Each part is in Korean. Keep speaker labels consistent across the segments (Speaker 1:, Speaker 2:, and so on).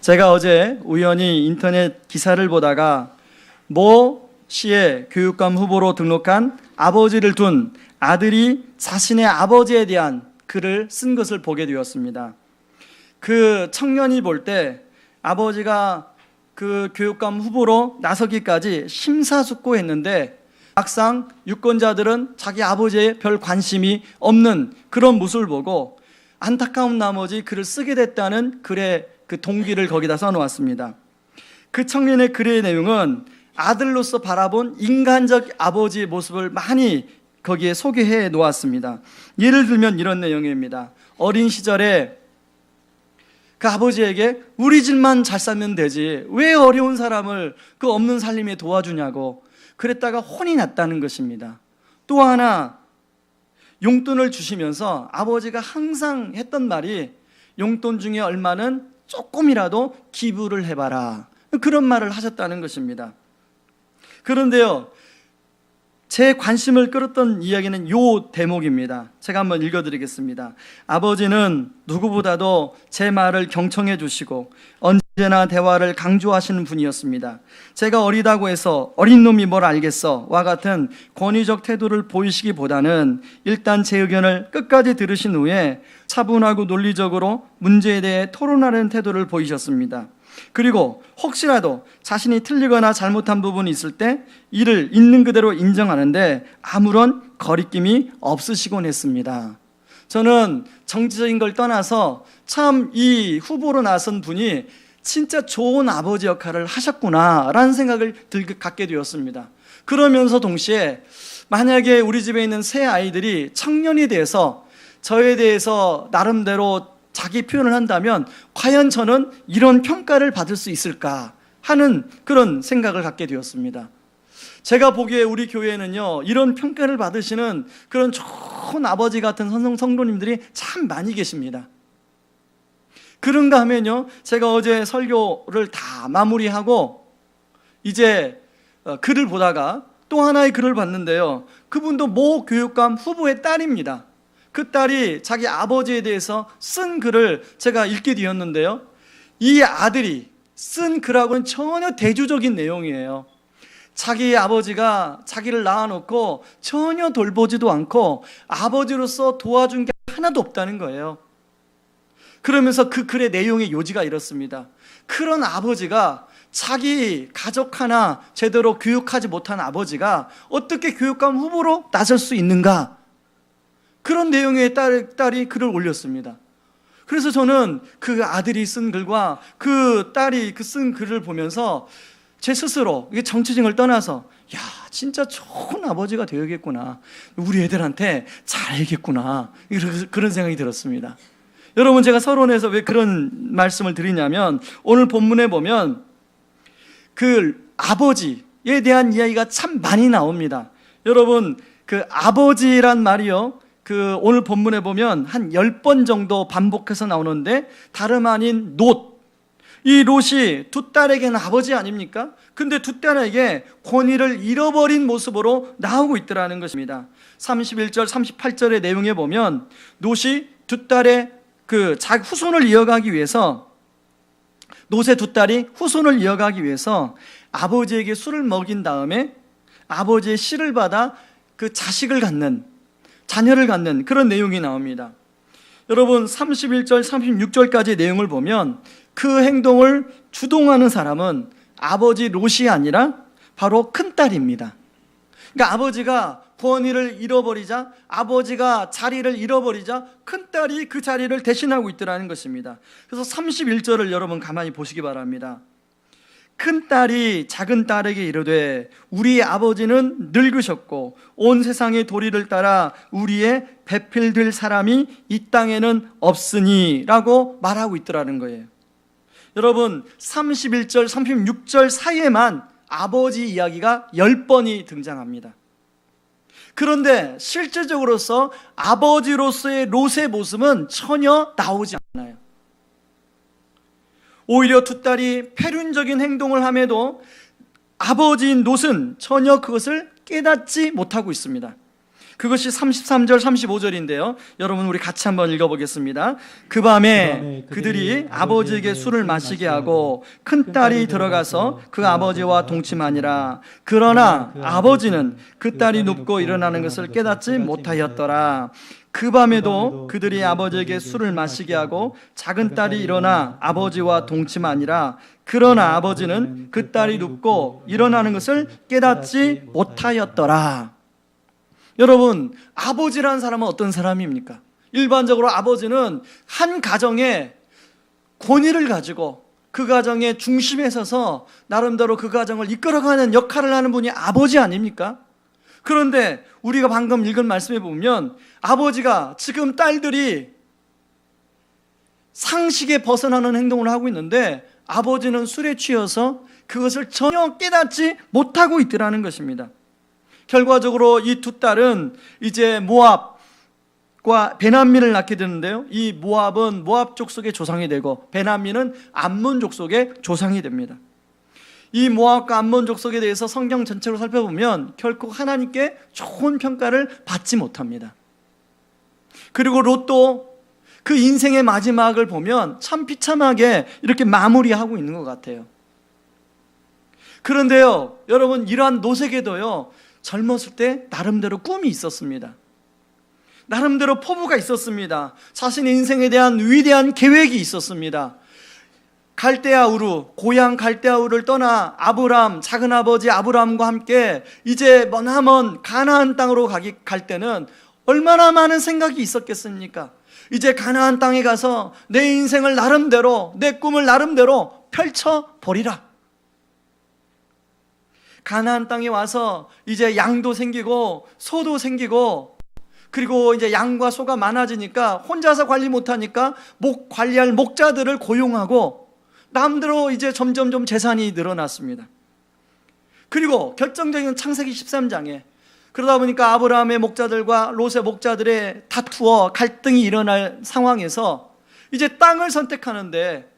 Speaker 1: 제가 어제 우연히 인터넷 기사를 보다가 모 시의 교육감 후보로 등록한 아버지를 둔 아들이 자신의 아버지에 대한 글을 쓴 것을 보게 되었습니다. 그 청년이 볼 때 아버지가 그 교육감 후보로 나서기까지 심사숙고했는데 막상 유권자들은 자기 아버지에 별 관심이 없는 그런 모습을 보고 안타까운 나머지 글을 쓰게 됐다는 글의 그 동기를 거기다 써놓았습니다. 그 청년의 글의 내용은 아들로서 바라본 인간적 아버지의 모습을 많이 거기에 소개해 놓았습니다. 예를 들면 이런 내용입니다. 어린 시절에 그 아버지에게 우리 집만 잘 살면 되지 왜 어려운 사람을 그 없는 살림에 도와주냐고 그랬다가 혼이 났다는 것입니다. 또 하나 용돈을 주시면서 아버지가 항상 했던 말이 용돈 중에 얼마는 조금이라도 기부를 해봐라, 그런 말을 하셨다는 것입니다. 그런데요, 제 관심을 끌었던 이야기는 요 대목입니다. 제가 한번 읽어드리겠습니다. 아버지는 누구보다도 제 말을 경청해 주시고 언제나 대화를 강조하시는 분이었습니다. 제가 어리다고 해서 어린 놈이 뭘 알겠어 와 같은 권위적 태도를 보이시기보다는 일단 제 의견을 끝까지 들으신 후에 차분하고 논리적으로 문제에 대해 토론하는 태도를 보이셨습니다. 그리고 혹시라도 자신이 틀리거나 잘못한 부분이 있을 때 이를 있는 그대로 인정하는데 아무런 거리낌이 없으시곤 했습니다. 저는 정치적인 걸 떠나서 참 이 후보로 나선 분이 진짜 좋은 아버지 역할을 하셨구나라는 생각을 갖게 되었습니다. 그러면서 동시에 만약에 우리 집에 있는 새 아이들이 청년이 돼서 저에 대해서 나름대로 자기 표현을 한다면 과연 저는 이런 평가를 받을 수 있을까 하는 그런 생각을 갖게 되었습니다. 제가 보기에 우리 교회는요, 이런 평가를 받으시는 그런 좋은 아버지 같은 성도님들이 참 많이 계십니다. 그런가 하면요, 제가 어제 설교를 다 마무리하고 이제 글을 보다가 또 하나의 글을 봤는데요, 그분도 모 교육감 후보의 딸입니다. 그 딸이 자기 아버지에 대해서 쓴 글을 제가 읽게 되었는데요, 이 아들이 쓴 글하고는 전혀 대조적인 내용이에요. 자기 아버지가 자기를 낳아놓고 전혀 돌보지도 않고 아버지로서 도와준 게 하나도 없다는 거예요. 그러면서 그 글의 내용의 요지가 이렇습니다. 그런 아버지가 자기 가족 하나 제대로 교육하지 못한 아버지가 어떻게 교육감 후보로 나설 수 있는가, 그런 내용의 딸이 글을 올렸습니다. 그래서 저는 그 아들이 쓴 글과 그 딸이 쓴 글을 보면서 제 스스로 이게 정치적을 떠나서 야, 진짜 좋은 아버지가 되어야겠구나, 우리 애들한테 잘해야겠구나, 그런 생각이 들었습니다. 여러분, 제가 서론에서 왜 그런 말씀을 드리냐면 오늘 본문에 보면 그 아버지에 대한 이야기가 참 많이 나옵니다. 여러분, 그 아버지란 말이요, 그 오늘 본문에 보면 한 10번 정도 반복해서 나오는데 다름 아닌 롯, 이 롯이 두 딸에게는 아버지 아닙니까? 근데 두 딸에게 권위를 잃어버린 모습으로 나오고 있더라는 것입니다. 31절 38절의 내용에 보면 롯이 두 딸의 자기 후손을 이어가기 위해서, 롯의 두 딸이 후손을 이어가기 위해서 아버지에게 술을 먹인 다음에 아버지의 씨를 받아 그 자식을 갖는, 자녀를 갖는 그런 내용이 나옵니다. 여러분, 31절 36절까지의 내용을 보면 그 행동을 주동하는 사람은 아버지 롯이 아니라 바로 큰딸입니다. 그러니까 아버지가 권위를 잃어버리자, 아버지가 자리를 잃어버리자 큰딸이 그 자리를 대신하고 있더라는 것입니다. 그래서 31절을 여러분 가만히 보시기 바랍니다. 큰딸이 작은딸에게 이르되 우리 아버지는 늙으셨고 온 세상의 도리를 따라 우리의 배필될 사람이 이 땅에는 없으니 라고 말하고 있더라는 거예요. 여러분, 31절 36절 사이에만 아버지 이야기가 10번이 등장합니다. 그런데 실제적으로서 아버지로서의 롯의 모습은 전혀 나오지 않아요. 오히려 두 딸이 패륜적인 행동을 함에도 아버지인 롯은 전혀 그것을 깨닫지 못하고 있습니다. 그것이 33절 35절인데요. 여러분 우리 같이 한번 읽어보겠습니다. 그 밤에 그들이 아버지에게 술을 마시게 하고 큰딸이 들어가서 그 아버지와 동침하니라. 그러나 아버지는 그 딸이 눕고 일어나는 것을 깨닫지 못하였더라. 그 밤에도 그들이 아버지에게 술을 마시게 하고 작은 딸이 일어나 아버지와 동침하니라. 그러나 아버지는 그 딸이 눕고 일어나는 것을 깨닫지 못하였더라. 여러분, 아버지라는 사람은 어떤 사람입니까? 일반적으로 아버지는 한 가정의 권위를 가지고 그 가정의 중심에 서서 나름대로 그 가정을 이끌어가는 역할을 하는 분이 아버지 아닙니까? 그런데 우리가 방금 읽은 말씀에 보면 아버지가 지금 딸들이 상식에 벗어나는 행동을 하고 있는데 아버지는 술에 취해서 그것을 전혀 깨닫지 못하고 있더라는 것입니다. 결과적으로 이 두 딸은 이제 모압과 베냐민을 낳게 되는데요. 이 모압은 모압 족속의 조상이 되고 베냐민은 암몬 족속의 조상이 됩니다. 이 모압과 암몬 족속에 대해서 성경 전체로 살펴보면 결코 하나님께 좋은 평가를 받지 못합니다. 그리고 롯도 그 인생의 마지막을 보면 참 비참하게 이렇게 마무리하고 있는 것 같아요. 그런데요, 여러분, 이러한 롯에게도요, 젊었을 때 나름대로 꿈이 있었습니다. 나름대로 포부가 있었습니다. 자신의 인생에 대한 위대한 계획이 있었습니다. 갈대아 우르, 고향 갈대아 우르를 떠나 아브람, 작은아버지 아브람과 함께 이제 머나먼 가나안 땅으로 갈 때는 얼마나 많은 생각이 있었겠습니까? 이제 가나안 땅에 가서 내 인생을 나름대로, 내 꿈을 나름대로 펼쳐버리라. 가나안 땅에 와서 이제 양도 생기고 소도 생기고, 그리고 이제 양과 소가 많아지니까 혼자서 관리 못하니까 관리할 목자들을 고용하고 남대로 이제 점점점 재산이 늘어났습니다. 그리고 결정적인 창세기 13장에 그러다 보니까 아브라함의 목자들과 롯의 목자들의 다투어 갈등이 일어날 상황에서 이제 땅을 선택하는데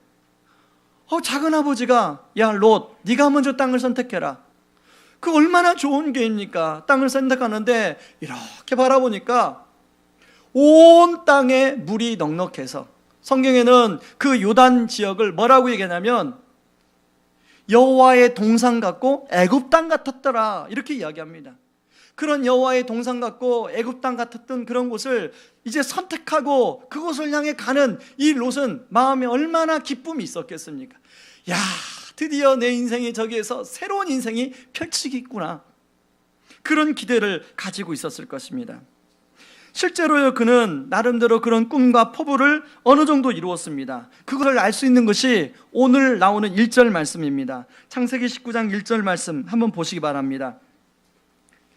Speaker 1: 작은 아버지가 야 롯, 네가 먼저 땅을 선택해라. 그 얼마나 좋은 계획입니까? 땅을 선택하는데 이렇게 바라보니까 온 땅에 물이 넉넉해서 성경에는 그 요단 지역을 뭐라고 얘기하냐면 여호와의 동산 같고 애굽 땅 같았더라, 이렇게 이야기합니다. 그런 여호와의 동산 같고 애굽 땅 같았던 그런 곳을 이제 선택하고 그곳을 향해 가는 이 롯은 마음에 얼마나 기쁨이 있었겠습니까? 야, 드디어 내 인생이 저기에서 새로운 인생이 펼치겠구나, 그런 기대를 가지고 있었을 것입니다. 실제로요, 그는 나름대로 그런 꿈과 포부를 어느 정도 이루었습니다. 그걸 알 수 있는 것이 오늘 나오는 1절 말씀입니다. 창세기 19장 1절 말씀 한번 보시기 바랍니다.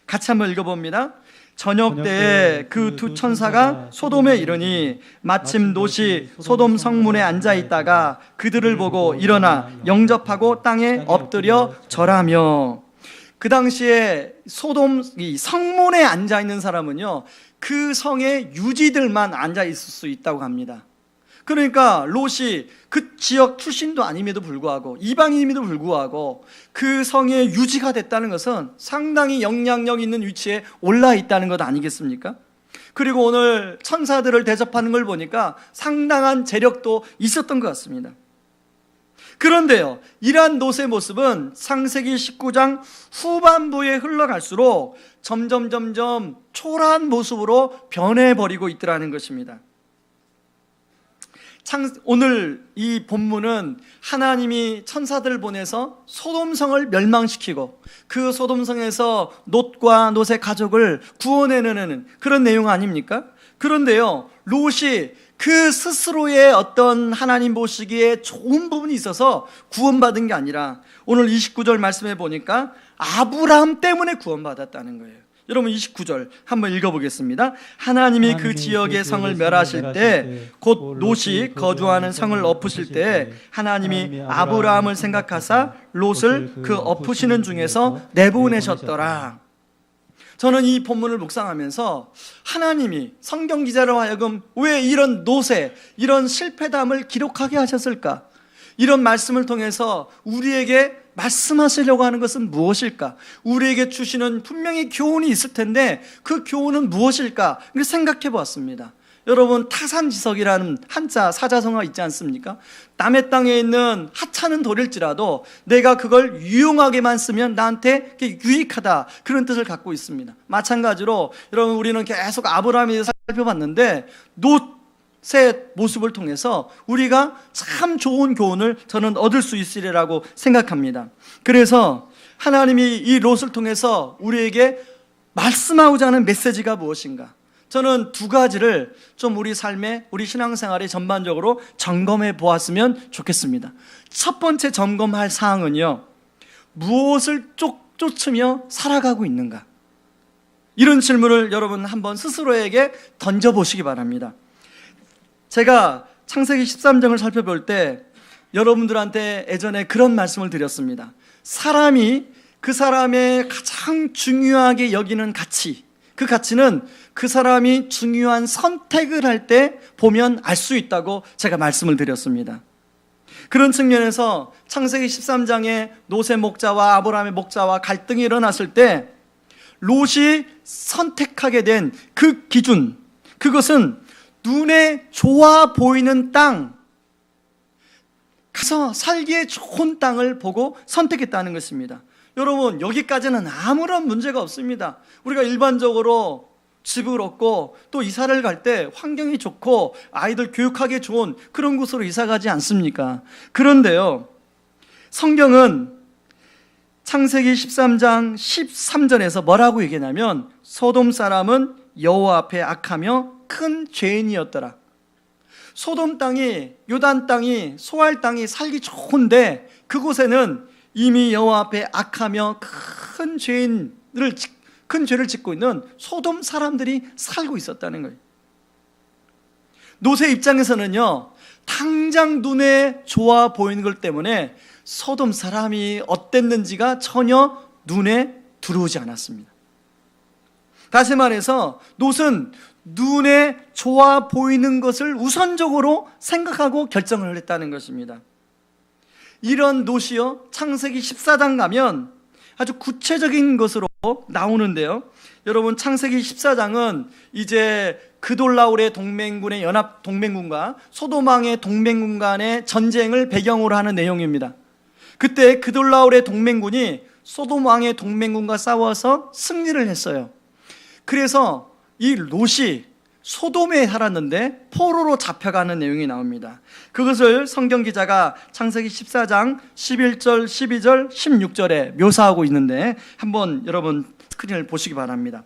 Speaker 1: 같이 한번 읽어봅니다. 저녁 때에 그 두 천사가 소돔에 이르니 마침 롯이 소돔 성문에 앉아 있다가 그들을 보고 일어나 영접하고 땅에 엎드려 절하며. 그 당시에 소돔 이 성문에 앉아 있는 사람은요, 그 성의 유지들만 앉아 있을 수 있다고 합니다. 그러니까 롯이 그 지역 출신도 아님에도 불구하고, 이방인임에도 불구하고 그 성의 유지가 됐다는 것은 상당히 영향력 있는 위치에 올라 있다는 것 아니겠습니까? 그리고 오늘 천사들을 대접하는 걸 보니까 상당한 재력도 있었던 것 같습니다. 그런데요, 이러한 롯의 모습은 창세기 19장 후반부에 흘러갈수록 점점 초라한 모습으로 변해버리고 있더라는 것입니다. 오늘 이 본문은 하나님이 천사들을 보내서 소돔성을 멸망시키고 그 소돔성에서 롯과 롯의 가족을 구원해내는 그런 내용 아닙니까? 그런데요, 롯이 그 스스로의 어떤 하나님 보시기에 좋은 부분이 있어서 구원받은 게 아니라 오늘 29절 말씀해 보니까 아브라함 때문에 구원받았다는 거예요. 여러분 29절 한번 읽어보겠습니다. 하나님이 그 지역의 성을 멸하실 때 곧 롯이 거주하는 성을 엎으실 때 하나님이 아브라함을 생각하사 롯을 그 엎으시는 중에서 내보내셨더라. 저는 이 본문을 묵상하면서 하나님이 성경 기자로 하여금 왜 이런 롯의 이런 실패담을 기록하게 하셨을까? 이런 말씀을 통해서 우리에게 말씀하시려고 하는 것은 무엇일까? 우리에게 주시는 분명히 교훈이 있을 텐데 그 교훈은 무엇일까? 생각해 보았습니다. 여러분, 타산지석이라는 한자 사자성어가 있지 않습니까? 남의 땅에 있는 하찮은 돌일지라도 내가 그걸 유용하게만 쓰면 나한테 유익하다, 그런 뜻을 갖고 있습니다. 마찬가지로 여러분, 우리는 계속 아브라함에 대해서 살펴봤는데 롯의 모습을 통해서 우리가 참 좋은 교훈을 저는 얻을 수 있으리라고 생각합니다. 그래서 하나님이 이 롯을 통해서 우리에게 말씀하고자 하는 메시지가 무엇인가? 저는 두 가지를 좀 우리 삶에, 우리 신앙생활에 전반적으로 점검해 보았으면 좋겠습니다. 첫 번째 점검할 사항은요, 무엇을 쫓으며 살아가고 있는가? 이런 질문을 여러분 한번 스스로에게 던져보시기 바랍니다. 제가 창세기 13장을 살펴볼 때 여러분들한테 예전에 그런 말씀을 드렸습니다. 사람이 그 사람의 가장 중요하게 여기는 가치, 그 가치는 그 사람이 중요한 선택을 할 때 보면 알 수 있다고 제가 말씀을 드렸습니다. 그런 측면에서 창세기 13장에 롯의 목자와 아브라함의 목자와 갈등이 일어났을 때 롯이 선택하게 된 그 기준, 그것은 눈에 좋아 보이는 땅, 가서 살기에 좋은 땅을 보고 선택했다는 것입니다. 여러분, 여기까지는 아무런 문제가 없습니다. 우리가 일반적으로 집을 얻고 또 이사를 갈 때 환경이 좋고 아이들 교육하기 좋은 그런 곳으로 이사 가지 않습니까? 그런데요, 성경은 창세기 13장 13절에서 뭐라고 얘기하냐면 소돔 사람은 여호와 앞에 악하며 큰 죄인이었더라. 소돔 땅이, 요단 땅이, 소알 땅이 살기 좋은데 그곳에는 이미 여호와 앞에 악하며 큰 죄를 짓고 있는 소돔 사람들이 살고 있었다는 거예요. 롯의 입장에서는요, 당장 눈에 좋아 보이는 것 때문에 소돔 사람이 어땠는지가 전혀 눈에 들어오지 않았습니다. 다시 말해서 롯은 눈에 좋아 보이는 것을 우선적으로 생각하고 결정을 했다는 것입니다. 이런 롯이요, 창세기 14장 가면 아주 구체적인 것으로 나오는데요, 여러분, 창세기 14장은 이제 그돌라올의 동맹군의 연합 동맹군과 소돔 왕의 동맹군 간의 전쟁을 배경으로 하는 내용입니다. 그때 그돌라올의 동맹군이 소돔 왕의 동맹군과 싸워서 승리를 했어요. 그래서 이 롯이 소돔에 살았는데 포로로 잡혀가는 내용이 나옵니다. 그것을 성경 기자가 창세기 14장 11절, 12절, 16절에 묘사하고 있는데 한번 여러분 스크린을 보시기 바랍니다.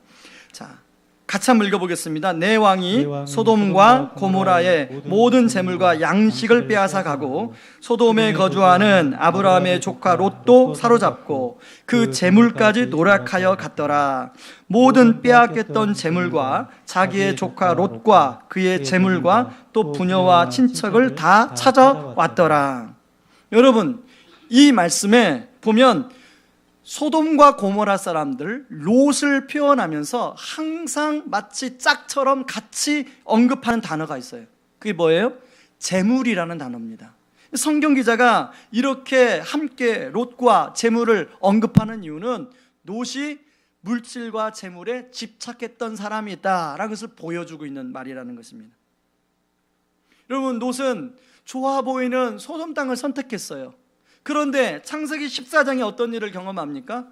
Speaker 1: 자, 같이 한번 읽어보겠습니다. 내 왕이 소돔과 고모라의 모든 재물과 양식을 빼앗아 가고 소돔에 거주하는 아브라함의 조카 롯도 사로잡고 그 재물까지 노략하여 갔더라. 모든 빼앗겼던 재물과 자기의 조카 롯과 그의 재물과 또 부녀와 친척을 다 찾아왔더라. 여러분, 이 말씀에 보면 소돔과 고모라 사람들, 롯을 표현하면서 항상 마치 짝처럼 같이 언급하는 단어가 있어요. 그게 뭐예요? 재물이라는 단어입니다. 성경 기자가 이렇게 함께 롯과 재물을 언급하는 이유는 롯이 물질과 재물에 집착했던 사람이 있다라는 것을 보여주고 있는 말이라는 것입니다. 여러분, 롯은 좋아 보이는 소돔 땅을 선택했어요. 그런데 창세기 14장에 어떤 일을 경험합니까?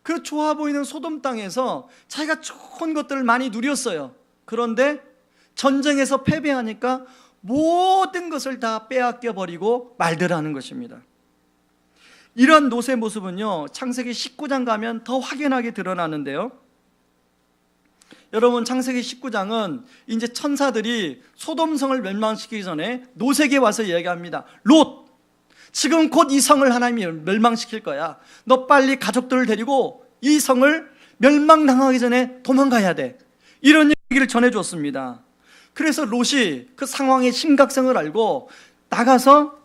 Speaker 1: 그 좋아 보이는 소돔 땅에서 자기가 좋은 것들을 많이 누렸어요. 그런데 전쟁에서 패배하니까 모든 것을 다 빼앗겨 버리고 말더라는 것입니다. 이런 롯의 모습은요, 창세기 19장 가면 더 확연하게 드러나는데요, 여러분, 창세기 19장은 이제 천사들이 소돔성을 멸망시키기 전에 롯에게 와서 이야기합니다. 롯, 지금 곧 이 성을 하나님이 멸망시킬 거야. 너 빨리 가족들을 데리고 이 성을 멸망당하기 전에 도망가야 돼. 이런 얘기를 전해줬습니다. 그래서 롯이 그 상황의 심각성을 알고 나가서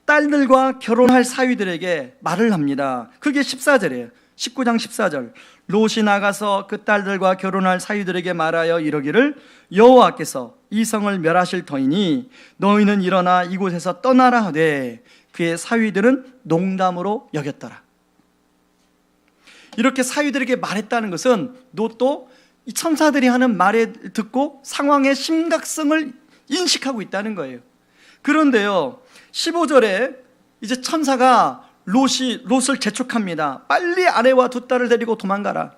Speaker 1: 딸들과 결혼할 사위들에게 말을 합니다. 그게 14절이에요. 19장 14절, 롯이 나가서 그 딸들과 결혼할 사위들에게 말하여 이러기를 여호와께서 이 성을 멸하실 터이니 너희는 일어나 이곳에서 떠나라 하되 그의 사위들은 농담으로 여겼더라. 이렇게 사위들에게 말했다는 것은 롯도 이 천사들이 하는 말에 듣고 상황의 심각성을 인식하고 있다는 거예요. 그런데요, 15절에 이제 천사가 롯을 재촉합니다. 빨리 아내와 두 딸을 데리고 도망가라.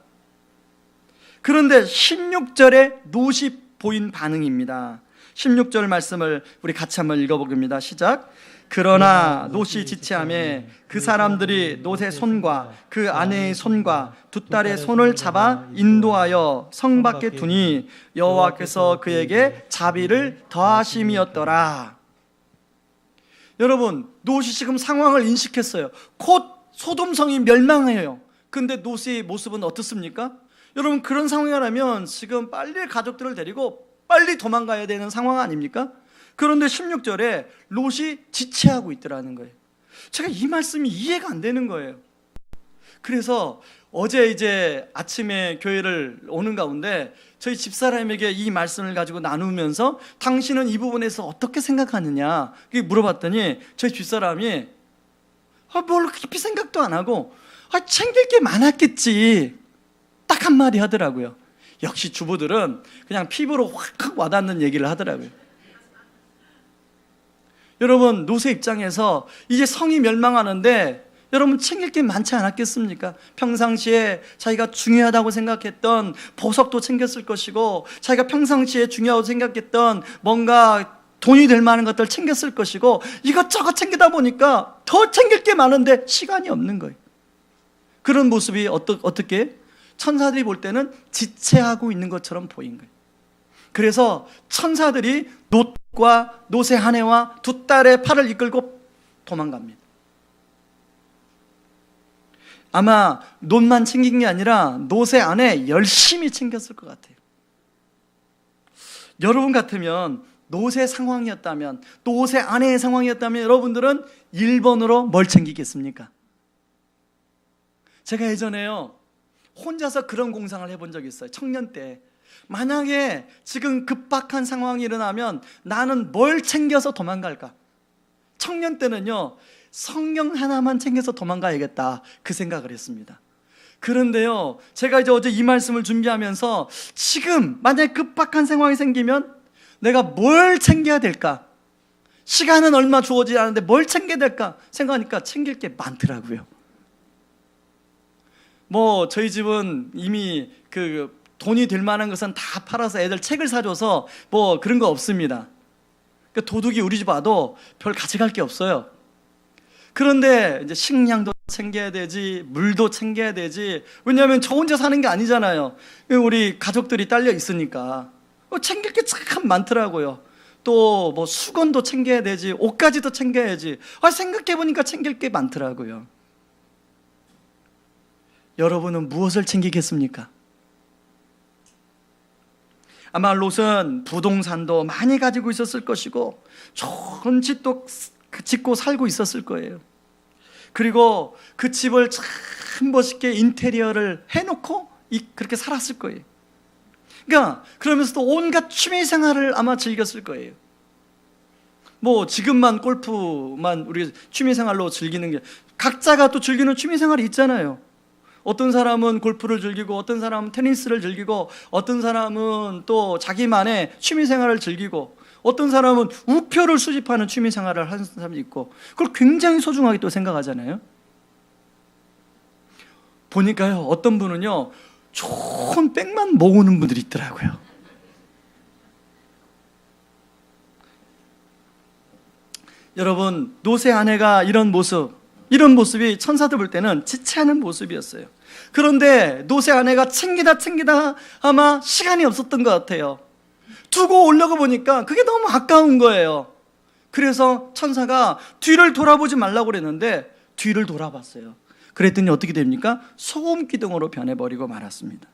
Speaker 1: 그런데 16절에 롯이 보인 반응입니다. 16절 말씀을 우리 같이 한번 읽어보겠습니다. 시작. 그러나 롯이 지체하며 그 사람들이 롯의 손과 그 아내의 손과 두 딸의 손을 잡아 인도하여 성 밖에 두니 여호와께서 그에게 자비를 더하심이었더라. 여러분, 롯이 지금 상황을 인식했어요. 곧 소돔성이 멸망해요. 근데 롯의 모습은 어떻습니까? 여러분, 그런 상황이라면 지금 빨리 가족들을 데리고 빨리 도망가야 되는 상황 아닙니까? 그런데 16절에 롯이 지체하고 있더라는 거예요. 제가 이 말씀이 이해가 안 되는 거예요. 그래서 어제 이제 아침에 교회를 오는 가운데 저희 집사람에게 이 말씀을 가지고 나누면서 당신은 이 부분에서 어떻게 생각하느냐 물어봤더니 저희 집사람이 뭘 깊이 생각도 안 하고 챙길 게 많았겠지 딱 한마디 하더라고요. 역시 주부들은 그냥 피부로 확 와닿는 얘기를 하더라고요. 여러분, 롯의 입장에서 이제 성이 멸망하는데 여러분 챙길 게 많지 않았겠습니까? 평상시에 자기가 중요하다고 생각했던 보석도 챙겼을 것이고 자기가 평상시에 중요하다고 생각했던 뭔가 돈이 될 만한 것들 챙겼을 것이고 이것저것 챙기다 보니까 더 챙길 게 많은데 시간이 없는 거예요. 그런 모습이 어떻게? 천사들이 볼 때는 지체하고 있는 것처럼 보인 거예요. 그래서 천사들이 롯과 롯의 아내와 두 딸의 팔을 이끌고 도망갑니다. 아마 롯만 챙긴 게 아니라 롯의 아내 열심히 챙겼을 것 같아요. 여러분 같으면 롯의 상황이었다면, 롯의 아내의 상황이었다면 여러분들은 1번으로 뭘 챙기겠습니까? 제가 예전에요 혼자서 그런 공상을 해본 적이 있어요. 청년 때 만약에 지금 급박한 상황이 일어나면 나는 뭘 챙겨서 도망갈까? 청년 때는요 성경 하나만 챙겨서 도망가야겠다 그 생각을 했습니다. 그런데요 제가 이제 어제 이 말씀을 준비하면서 지금 만약에 급박한 상황이 생기면 내가 뭘 챙겨야 될까? 시간은 얼마 주어지지 않은데 뭘 챙겨야 될까? 생각하니까 챙길 게 많더라고요. 뭐 저희 집은 이미 그 돈이 될 만한 것은 다 팔아서 애들 책을 사줘서 뭐 그런 거 없습니다. 그러니까 도둑이 우리 집 와도 별 가져갈 게 없어요. 그런데 이제 식량도 챙겨야 되지, 물도 챙겨야 되지. 왜냐하면 저 혼자 사는 게 아니잖아요. 우리 가족들이 딸려 있으니까 챙길 게 참 많더라고요. 또 뭐 수건도 챙겨야 되지, 옷까지도 챙겨야지. 생각해 보니까 챙길 게 많더라고요. 여러분은 무엇을 챙기겠습니까? 아마 롯은 부동산도 많이 가지고 있었을 것이고 좋은 집도 짓고 살고 있었을 거예요. 그리고 그 집을 참 멋있게 인테리어를 해놓고 그렇게 살았을 거예요. 그러니까 그러면서도 온갖 취미 생활을 아마 즐겼을 거예요. 뭐 지금만 골프만 우리 취미 생활로 즐기는 게 각자가 또 즐기는 취미 생활이 있잖아요. 어떤 사람은 골프를 즐기고 어떤 사람은 테니스를 즐기고 어떤 사람은 또 자기만의 취미생활을 즐기고 어떤 사람은 우표를 수집하는 취미생활을 하는 사람이 있고 그걸 굉장히 소중하게 또 생각하잖아요. 보니까요 어떤 분은요 좋은 백만 모으는 분들이 있더라고요. 여러분 롯의 아내가 이런 모습이 천사들 볼 때는 지체하는 모습이었어요. 그런데 롯의 아내가 챙기다 아마 시간이 없었던 것 같아요. 두고 오려고 보니까 그게 너무 아까운 거예요. 그래서 천사가 뒤를 돌아보지 말라고 그랬는데 뒤를 돌아봤어요. 그랬더니 어떻게 됩니까? 소금 기둥으로 변해버리고 말았습니다.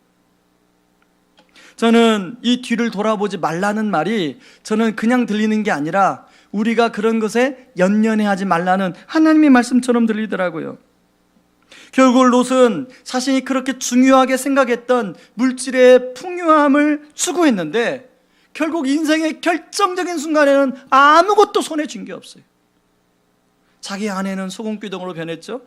Speaker 1: 저는 이 뒤를 돌아보지 말라는 말이 저는 그냥 들리는 게 아니라 우리가 그런 것에 연연해하지 말라는 하나님의 말씀처럼 들리더라고요. 결국 롯은 자신이 그렇게 중요하게 생각했던 물질의 풍요함을 추구했는데 결국 인생의 결정적인 순간에는 아무것도 손에 쥔 게 없어요. 자기 아내는 소금기둥으로 변했죠.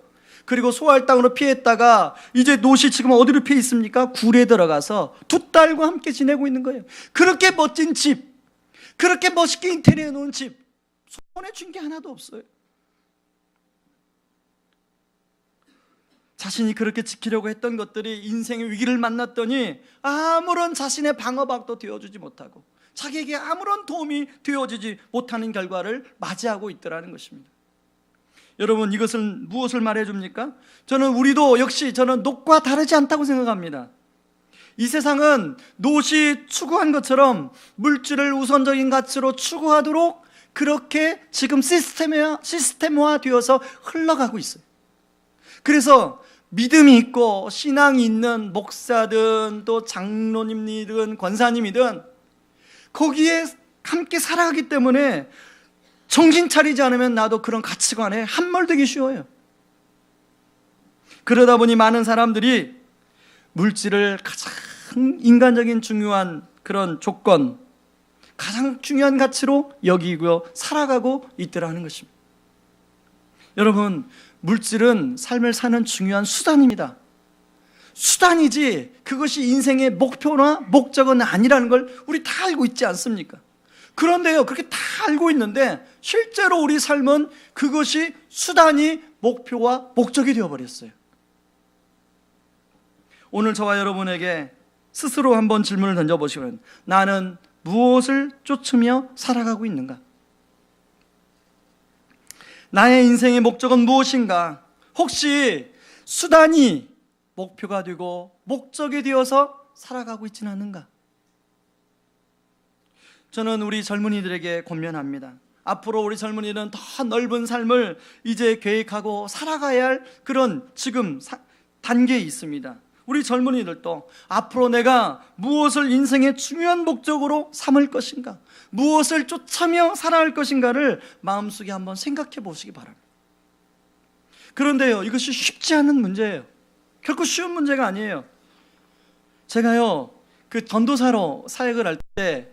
Speaker 1: 그리고 소알 땅으로 피했다가 이제 롯이 지금 어디로 피해 있습니까? 굴에 들어가서 두 딸과 함께 지내고 있는 거예요. 그렇게 멋진 집, 그렇게 멋있게 인테리어 놓은 집, 손에 쥔 게 하나도 없어요. 자신이 그렇게 지키려고 했던 것들이 인생의 위기를 만났더니 아무런 자신의 방어막도 되어주지 못하고 자기에게 아무런 도움이 되어지지 못하는 결과를 맞이하고 있더라는 것입니다. 여러분, 이것은 무엇을 말해줍니까? 저는 우리도 역시 저는 롯과 다르지 않다고 생각합니다. 이 세상은 롯이 추구한 것처럼 물질을 우선적인 가치로 추구하도록 그렇게 지금 시스템화 되어서 흘러가고 있어요. 그래서 믿음이 있고 신앙이 있는 목사든 또 장로님이든 권사님이든 거기에 함께 살아가기 때문에 정신 차리지 않으면 나도 그런 가치관에 함몰되기 쉬워요. 그러다 보니 많은 사람들이 물질을 가장 인간적인 중요한 그런 조건, 가장 중요한 가치로 여기고 살아가고 있더라는 것입니다. 여러분, 물질은 삶을 사는 중요한 수단입니다. 수단이지 그것이 인생의 목표나 목적은 아니라는 걸 우리 다 알고 있지 않습니까? 그런데요, 그렇게 다 알고 있는데 실제로 우리 삶은 그것이 수단이 목표와 목적이 되어버렸어요. 오늘 저와 여러분에게 스스로 한번 질문을 던져보시면, 나는 무엇을 쫓으며 살아가고 있는가? 나의 인생의 목적은 무엇인가? 혹시 수단이 목표가 되고 목적이 되어서 살아가고 있지는 않는가? 저는 우리 젊은이들에게 권면합니다. 앞으로 우리 젊은이는 더 넓은 삶을 이제 계획하고 살아가야 할 그런 지금 단계에 있습니다. 우리 젊은이들도 앞으로 내가 무엇을 인생의 중요한 목적으로 삼을 것인가, 무엇을 쫓아며 살아갈 것인가를 마음속에 한번 생각해 보시기 바랍니다. 그런데요, 이것이 쉽지 않은 문제예요. 결코 쉬운 문제가 아니에요. 제가요, 그 전도사로 사역을 할 때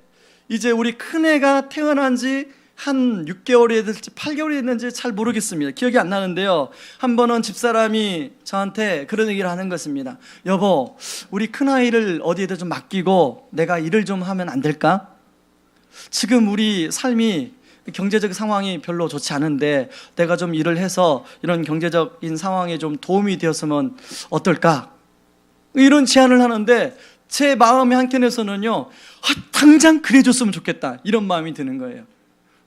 Speaker 1: 이제 우리 큰애가 태어난 지 한 6개월이 됐을지 8개월이 됐는지 잘 모르겠습니다. 기억이 안 나는데요, 한 번은 집사람이 저한테 그런 얘기를 하는 것입니다. 여보, 우리 큰아이를 어디에다 좀 맡기고 내가 일을 좀 하면 안 될까? 지금 우리 삶이 경제적 상황이 별로 좋지 않은데 내가 좀 일을 해서 이런 경제적인 상황에 좀 도움이 되었으면 어떨까? 이런 제안을 하는데 제 마음의 한켠에서는요, 당장 그래줬으면 좋겠다, 이런 마음이 드는 거예요.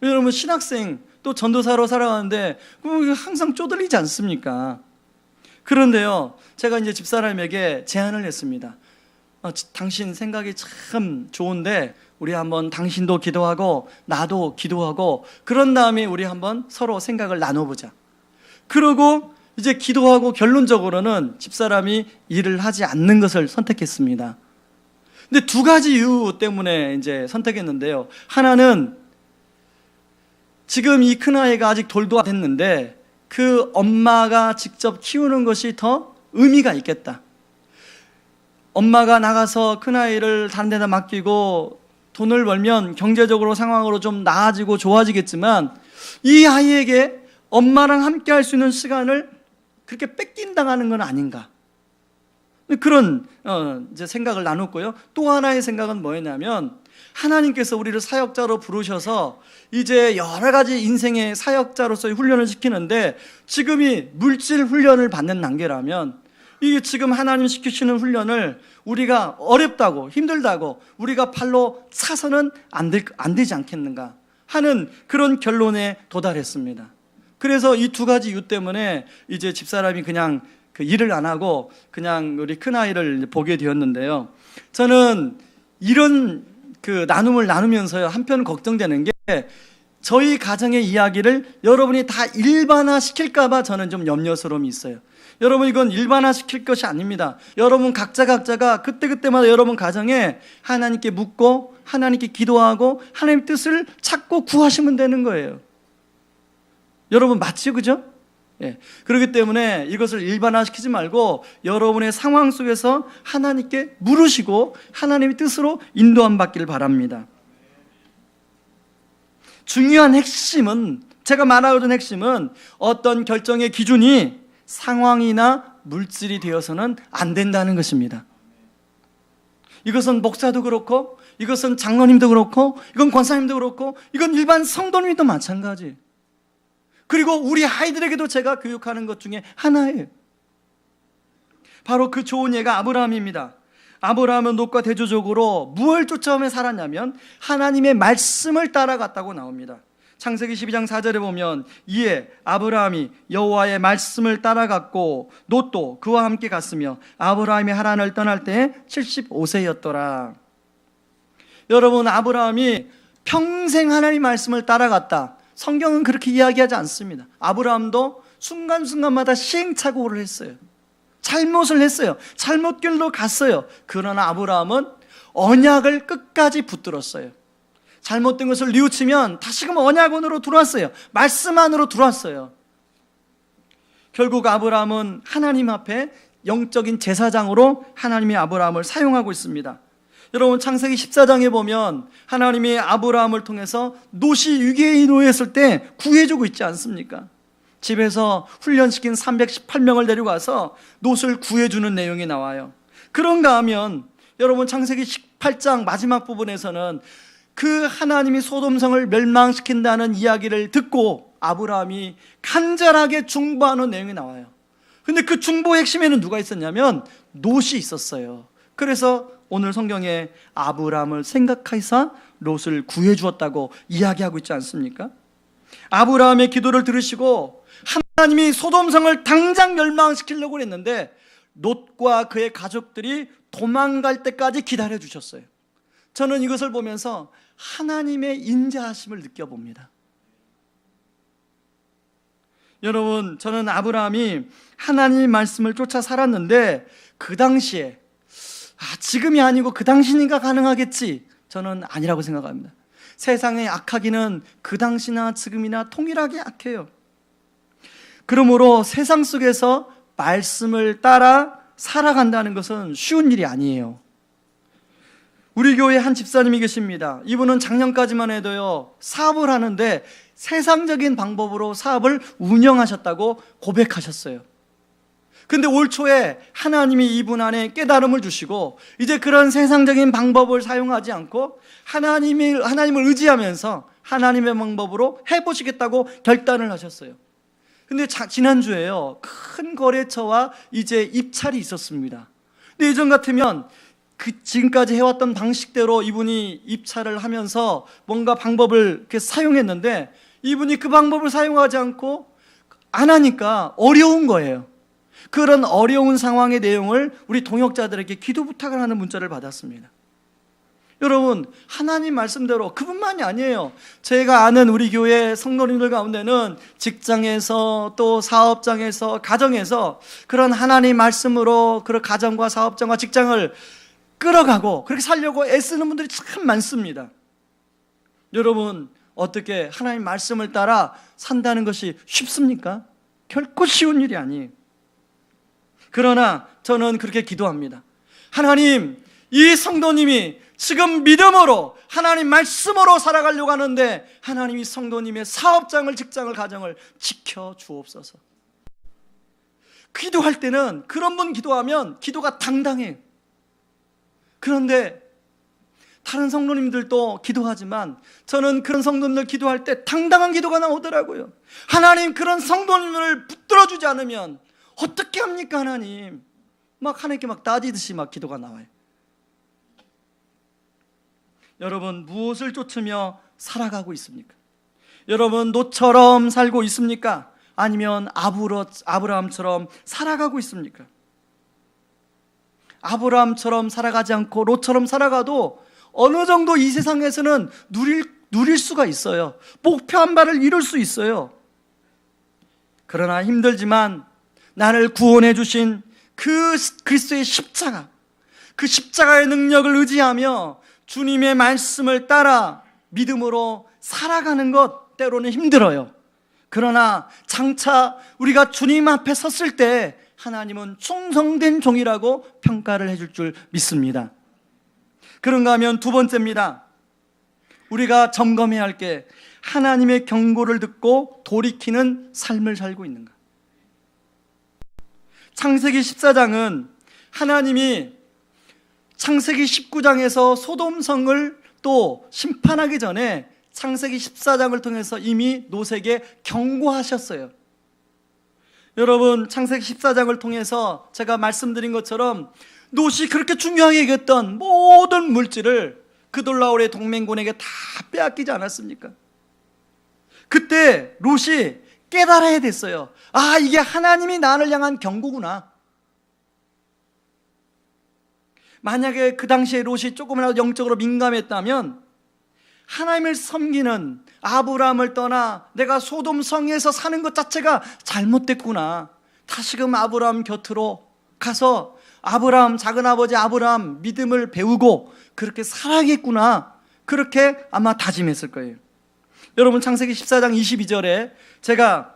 Speaker 1: 여러분, 신학생 또 전도사로 살아가는데 항상 쪼들리지 않습니까? 그런데요, 제가 이제 집사람에게 제안을 했습니다. 당신 생각이 참 좋은데 우리 한번 당신도 기도하고 나도 기도하고 그런 다음에 우리 한번 서로 생각을 나눠보자. 그러고 이제 기도하고 결론적으로는 집사람이 일을 하지 않는 것을 선택했습니다. 근데 두 가지 이유 때문에 이제 선택했는데요. 하나는 지금 이 큰아이가 아직 돌도 안 됐는데 그 엄마가 직접 키우는 것이 더 의미가 있겠다. 엄마가 나가서 큰아이를 다른 데다 맡기고 돈을 벌면 경제적으로 상황으로 좀 나아지고 좋아지겠지만 이 아이에게 엄마랑 함께 할 수 있는 시간을 그렇게 뺏긴당하는 건 아닌가, 그런 이제 생각을 나눴고요. 또 하나의 생각은 뭐였냐면, 하나님께서 우리를 사역자로 부르셔서 이제 여러 가지 인생의 사역자로서의 훈련을 시키는데 지금이 물질 훈련을 받는 단계라면 이게 지금 하나님 시키시는 훈련을 우리가 어렵다고 힘들다고 우리가 발로 차서는 안 되지 않겠는가 하는 그런 결론에 도달했습니다. 그래서 이 두 가지 이유 때문에 이제 집사람이 그냥 그 일을 안 하고 그냥 우리 큰아이를 보게 되었는데요. 저는 이런 그 나눔을 나누면서요, 한편 걱정되는 게 저희 가정의 이야기를 여러분이 다 일반화 시킬까봐 저는 좀 염려스러움이 있어요. 여러분, 이건 일반화 시킬 것이 아닙니다. 여러분 각자가 그때그때마다 여러분 가정에 하나님께 묻고 하나님께 기도하고 하나님의 뜻을 찾고 구하시면 되는 거예요. 여러분, 맞죠? 그죠? 그렇기 때문에 이것을 일반화시키지 말고 여러분의 상황 속에서 하나님께 물으시고 하나님의 뜻으로 인도함 받기를 바랍니다. 중요한 핵심은, 제가 말하고자 핵심은 어떤 결정의 기준이 상황이나 물질이 되어서는 안 된다는 것입니다. 이것은 목사도 그렇고, 이것은 장로님도 그렇고, 이건 권사님도 그렇고, 이건 일반 성도님도 마찬가지. 그리고 우리 아이들에게도 제가 교육하는 것 중에 하나예요. 바로 그 좋은 예가 아브라함입니다. 아브라함은 롯과 대조적으로 무엇을 쫓아오며 살았냐면 하나님의 말씀을 따라갔다고 나옵니다. 창세기 12장 4절에 보면 이에 아브라함이 여호와의 말씀을 따라갔고 롯도 그와 함께 갔으며 아브라함이 하란을 떠날 때에 75세였더라. 여러분, 아브라함이 평생 하나님의 말씀을 따라갔다. 성경은 그렇게 이야기하지 않습니다. 아브라함도 순간순간마다 시행착오를 했어요. 잘못을 했어요. 잘못길로 갔어요. 그러나 아브라함은 언약을 끝까지 붙들었어요. 잘못된 것을 뉘우치면 다시금 언약원으로 들어왔어요. 말씀 안으로 들어왔어요. 결국 아브라함은 하나님 앞에 영적인 제사장으로 하나님이 아브라함을 사용하고 있습니다. 여러분, 창세기 14장에 보면 하나님이 아브라함을 통해서 롯이 위기에 놓였을 때 구해주고 있지 않습니까? 집에서 훈련시킨 318명을 데려가서 롯을 구해주는 내용이 나와요. 그런가 하면 여러분, 창세기 18장 마지막 부분에서는 그 하나님이 소돔성을 멸망시킨다는 이야기를 듣고 아브라함이 간절하게 중보하는 내용이 나와요. 근데 그 중보의 핵심에는 누가 있었냐면 롯이 있었어요. 그래서 오늘 성경에 아브라함을 생각하사 롯을 구해 주었다고 이야기하고 있지 않습니까? 아브라함의 기도를 들으시고 하나님이 소돔성을 당장 멸망시키려고 했는데 롯과 그의 가족들이 도망갈 때까지 기다려 주셨어요. 저는 이것을 보면서 하나님의 인자하심을 느껴봅니다. 여러분, 저는 아브라함이 하나님의 말씀을 쫓아 살았는데 그 당시에 지금이 아니고 그 당시니까 가능하겠지, 저는 아니라고 생각합니다. 세상의 악하기는 그 당시나 지금이나 동일하게 악해요. 그러므로 세상 속에서 말씀을 따라 살아간다는 것은 쉬운 일이 아니에요. 우리 교회에 한 집사님이 계십니다. 이분은 작년까지만 해도요, 사업을 하는데 세상적인 방법으로 사업을 운영하셨다고 고백하셨어요. 근데 올 초에 하나님이 이분 안에 깨달음을 주시고 이제 그런 세상적인 방법을 사용하지 않고 하나님을 의지하면서 하나님의 방법으로 해보시겠다고 결단을 하셨어요. 근데 지난주에요, 큰 거래처와 이제 입찰이 있었습니다. 근데 예전 같으면 지금까지 해왔던 방식대로 이분이 입찰을 하면서 뭔가 방법을 이렇게 사용했는데 이분이 그 방법을 사용하지 않고 안 하니까 어려운 거예요. 그런 어려운 상황의 내용을 우리 동역자들에게 기도 부탁을 하는 문자를 받았습니다. 여러분, 하나님 말씀대로 그뿐만이 아니에요. 제가 아는 우리 교회 성도님들 가운데는 직장에서 또 사업장에서 가정에서 그런 하나님 말씀으로 그런 가정과 사업장과 직장을 끌어가고 그렇게 살려고 애쓰는 분들이 참 많습니다. 여러분, 어떻게 하나님 말씀을 따라 산다는 것이 쉽습니까? 결코 쉬운 일이 아니에요. 그러나 저는 그렇게 기도합니다. 하나님, 이 성도님이 지금 믿음으로 하나님 말씀으로 살아가려고 하는데 하나님이 성도님의 사업장을, 직장을, 가정을 지켜 주옵소서. 기도할 때는 그런 분 기도하면 기도가 당당해요. 그런데 다른 성도님들도 기도하지만 저는 그런 성도님들 기도할 때 당당한 기도가 나오더라고요. 하나님, 그런 성도님을 붙들어주지 않으면 어떻게 합니까? 하나님, 하나님께 따지듯이 기도가 나와요. 여러분, 무엇을 쫓으며 살아가고 있습니까? 여러분, 롯처럼 살고 있습니까? 아니면 아브라함처럼 살아가고 있습니까? 아브라함처럼 살아가지 않고 롯처럼 살아가도 어느 정도 이 세상에서는 누릴 수가 있어요. 목표한 바를 이룰 수 있어요. 그러나 힘들지만 나를 구원해 주신 그 그리스도의 십자가, 그 십자가의 능력을 의지하며 주님의 말씀을 따라 믿음으로 살아가는 것 때로는 힘들어요. 그러나 장차 우리가 주님 앞에 섰을 때 하나님은 충성된 종이라고 평가를 해줄 줄 믿습니다. 그런가 하면 두 번째입니다. 우리가 점검해야 할 게 하나님의 경고를 듣고 돌이키는 삶을 살고 있는가. 창세기 14장은 하나님이 창세기 19장에서 소돔성을 또 심판하기 전에 창세기 14장을 통해서 이미 롯에게 경고하셨어요. 여러분, 창세기 14장을 통해서 제가 말씀드린 것처럼 롯이 그렇게 중요하게 여겼던 모든 물질을 그돌라올의 동맹군에게 다 빼앗기지 않았습니까? 그때 롯이 깨달아야 됐어요. 아, 이게 하나님이 나를 향한 경고구나. 만약에 그 당시에 롯이 조금이라도 영적으로 민감했다면 하나님을 섬기는 아브라함을 떠나 내가 소돔 성에서 사는 것 자체가 잘못됐구나. 다시금 아브라함 곁으로 가서 아브라함, 작은아버지 아브라함 믿음을 배우고 그렇게 살아야겠구나. 그렇게 아마 다짐했을 거예요. 여러분, 창세기 14장 22절에 제가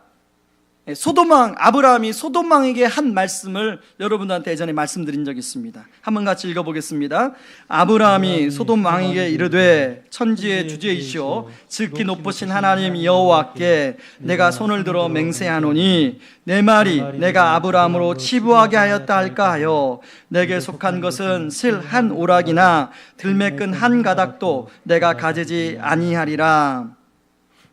Speaker 1: 아브라함이 소돔 왕에게 한 말씀을 여러분들한테 예전에 말씀드린 적이 있습니다. 한번 같이 읽어보겠습니다. 아브라함이 소돔 왕에게 이르되 천지의 주제이시오 지극히 높으신 하나님 여호와께 내가 손을 들어 맹세하노니 내 말이 내가 아브라함으로 치부하게 하였다 할까 하여 내게 속한 것은 실 한 오락이나 들매끈 한 가닥도 내가 가지지 아니하리라.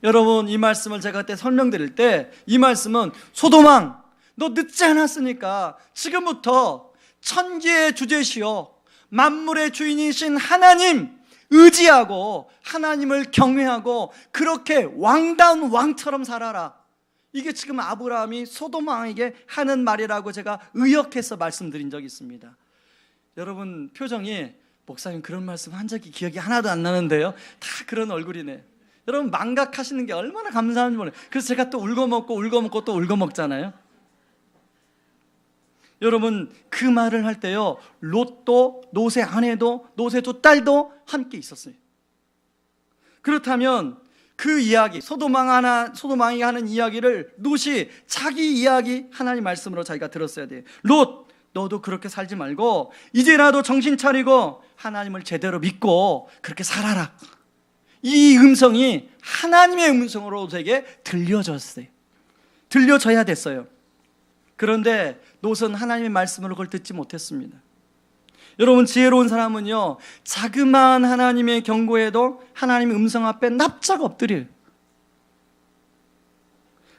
Speaker 1: 여러분, 이 말씀을 제가 그때 설명드릴 때 이 말씀은 소돔왕, 너 늦지 않았으니까 지금부터 천지의 주제시여 만물의 주인이신 하나님 의지하고 하나님을 경외하고 그렇게 왕다운 왕처럼 살아라. 이게 지금 아브라함이 소돔 왕에게 하는 말이라고 제가 의역해서 말씀드린 적이 있습니다. 여러분 표정이 목사님 그런 말씀 한 적이 기억이 하나도 안 나는데요. 다 그런 얼굴이네. 여러분 망각하시는 게 얼마나 감사한지 몰라요. 그래서 제가 또 울고먹고 또 울고먹잖아요. 여러분 그 말을 할 때요, 롯도 롯의 아내도 롯의 두 딸도 함께 있었어요. 그렇다면 그 이야기, 소돔왕이 하는 이야기를 롯이 자기 이야기 하나님 말씀으로 자기가 들었어야 돼요. 롯, 너도 그렇게 살지 말고 이제라도 정신 차리고 하나님을 제대로 믿고 그렇게 살아라. 이 음성이 하나님의 음성으로 롯에게 들려졌어요. 들려져야 됐어요. 그런데 롯은 하나님의 말씀으로 그걸 듣지 못했습니다. 여러분 지혜로운 사람은요, 자그마한 하나님의 경고에도 하나님의 음성 앞에 납작 엎드려요.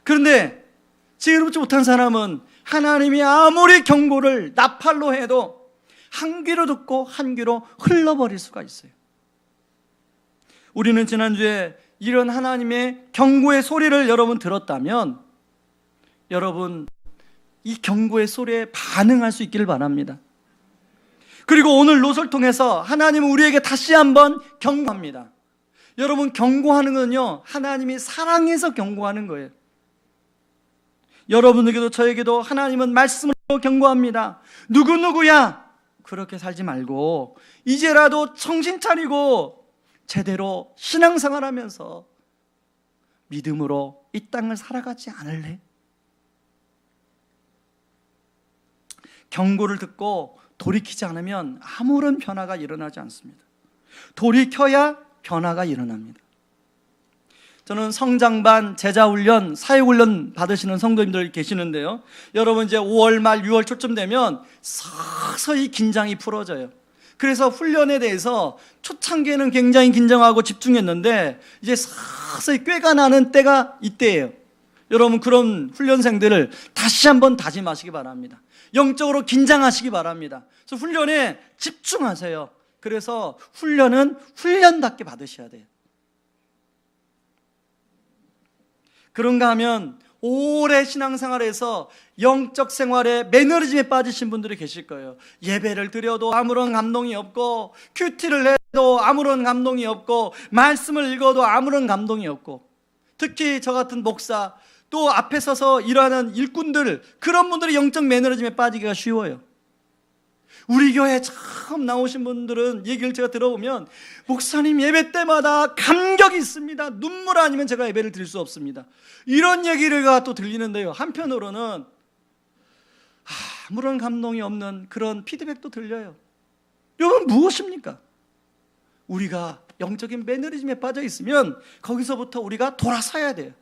Speaker 1: 그런데 지혜롭지 못한 사람은 하나님이 아무리 경고를 나팔로 해도 한 귀로 듣고 한 귀로 흘러버릴 수가 있어요. 우리는 지난주에 이런 하나님의 경고의 소리를 여러분 들었다면 여러분 이 경고의 소리에 반응할 수 있기를 바랍니다. 그리고 오늘 롯을 통해서 하나님은 우리에게 다시 한번 경고합니다. 여러분 경고하는 건요, 하나님이 사랑해서 경고하는 거예요. 여러분에게도 저에게도 하나님은 말씀으로 경고합니다. 누구누구야 그렇게 살지 말고 이제라도 정신 차리고 제대로 신앙생활하면서 믿음으로 이 땅을 살아가지 않을래? 경고를 듣고 돌이키지 않으면 아무런 변화가 일어나지 않습니다. 돌이켜야 변화가 일어납니다. 저는 성장반, 제자훈련, 사역훈련 받으시는 성도님들 계시는데요, 여러분 이제 5월 말 6월 초쯤 되면 서서히 긴장이 풀어져요. 그래서 훈련에 대해서 초창기에는 굉장히 긴장하고 집중했는데 이제 서서히 꾀가 나는 때가 이때예요. 여러분 그런 훈련생들을 다시 한번 다짐하시기 바랍니다. 영적으로 긴장하시기 바랍니다. 그래서 훈련에 집중하세요. 그래서 훈련은 훈련답게 받으셔야 돼요. 그런가 하면 오래 신앙생활에서 영적 생활에 매너리즘에 빠지신 분들이 계실 거예요. 예배를 드려도 아무런 감동이 없고, 큐티를 해도 아무런 감동이 없고, 말씀을 읽어도 아무런 감동이 없고, 특히 저 같은 목사, 또 앞에 서서 일하는 일꾼들, 그런 분들이 영적 매너리즘에 빠지기가 쉬워요. 우리 교회 처음 나오신 분들은 얘기를 제가 들어보면 목사님 예배 때마다 감격이 있습니다. 눈물 아니면 제가 예배를 드릴 수 없습니다. 이런 얘기가 또 들리는데요. 한편으로는 아무런 감동이 없는 그런 피드백도 들려요. 이건 무엇입니까? 우리가 영적인 매너리즘에 빠져 있으면 거기서부터 우리가 돌아서야 돼요.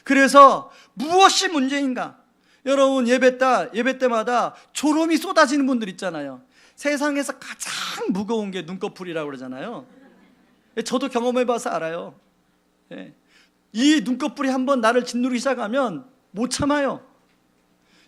Speaker 1: 그래서 무엇이 문제인가? 여러분 예배 때마다 졸음이 쏟아지는 분들 있잖아요. 세상에서 가장 무거운 게 눈꺼풀이라고 그러잖아요. 저도 경험해봐서 알아요. 이 눈꺼풀이 한번 나를 짓누르기 시작하면 못 참아요.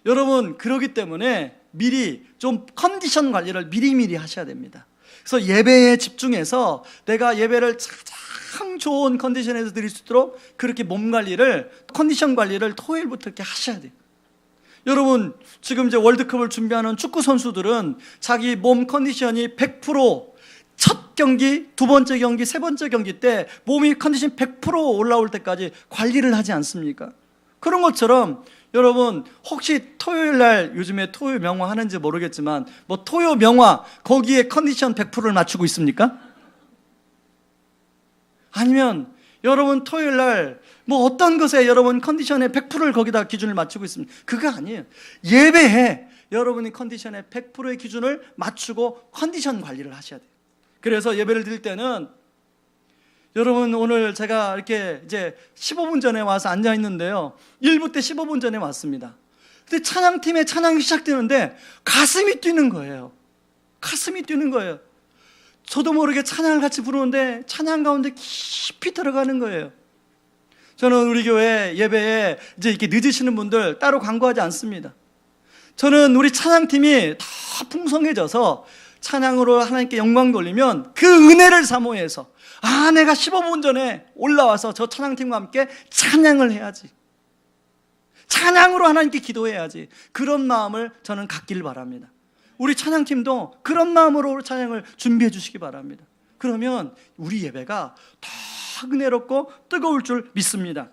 Speaker 1: 여러분 그러기 때문에 미리 좀 컨디션 관리를 미리미리 하셔야 됩니다. 그래서 예배에 집중해서 내가 예배를 가장 좋은 컨디션에서 드릴 수 있도록 그렇게 몸 관리를, 컨디션 관리를 토요일부터 이렇게 하셔야 돼요. 여러분 지금 이제 월드컵을 준비하는 축구 선수들은 자기 몸 컨디션이 100% 첫 경기, 두 번째 경기, 세 번째 경기 때 몸이 컨디션 100% 올라올 때까지 관리를 하지 않습니까? 그런 것처럼 여러분 혹시 토요일날 요즘에 토요 명화 하는지 모르겠지만 뭐 토요 명화 거기에 컨디션 100%를 맞추고 있습니까? 아니면 여러분 토요일날 뭐 어떤 것에 여러분 컨디션의 100%를 거기다 기준을 맞추고 있습니다. 그거 아니에요. 예배에 여러분이 컨디션의 100%의 기준을 맞추고 컨디션 관리를 하셔야 돼요. 그래서 예배를 드릴 때는 여러분 오늘 제가 이렇게 이제 15분 전에 와서 앉아 있는데요. 1부 때 15분 전에 왔습니다. 근데 찬양팀의 찬양이 시작되는데 가슴이 뛰는 거예요. 가슴이 뛰는 거예요. 저도 모르게 찬양을 같이 부르는데 찬양 가운데 깊이 들어가는 거예요. 저는 우리 교회 예배에 이제 이렇게 늦으시는 분들 따로 광고하지 않습니다. 저는 우리 찬양팀이 다 풍성해져서 찬양으로 하나님께 영광 돌리면 그 은혜를 사모해서 내가 15분 전에 올라와서 저 찬양팀과 함께 찬양을 해야지, 찬양으로 하나님께 기도해야지, 그런 마음을 저는 갖기를 바랍니다. 우리 찬양팀도 그런 마음으로 찬양을 준비해 주시기 바랍니다. 그러면 우리 예배가 더 은혜롭고 뜨거울 줄 믿습니다.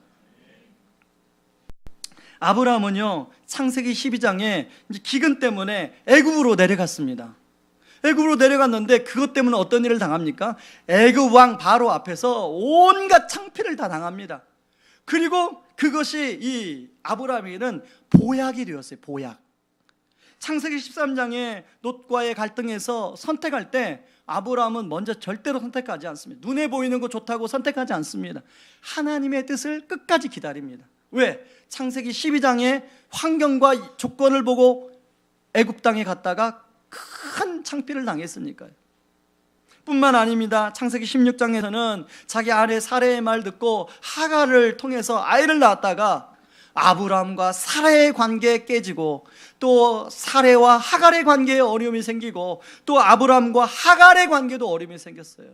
Speaker 1: 아브라함은요 창세기 12장에 기근 때문에 애굽으로 내려갔습니다. 애굽으로 내려갔는데 그것 때문에 어떤 일을 당합니까? 애굽 왕 바로 앞에서 온갖 창피를 다 당합니다. 그리고 그것이 이 아브라함에게는 보약이 되었어요. 보약. 창세기 13장에 롯과의 갈등에서 선택할 때 아브라함은 먼저 절대로 선택하지 않습니다. 눈에 보이는 거 좋다고 선택하지 않습니다. 하나님의 뜻을 끝까지 기다립니다. 왜? 창세기 12장의 환경과 조건을 보고 애굽 땅에 갔다가 큰 창피를 당했으니까요. 뿐만 아닙니다. 창세기 16장에서는 자기 아내 사레의 말 듣고 하갈을 통해서 아이를 낳았다가 아브라함과 사라의 관계에 깨지고 또 사레와 하갈의 관계에 어려움이 생기고 또 아브라함과 하갈의 관계도 어려움이 생겼어요.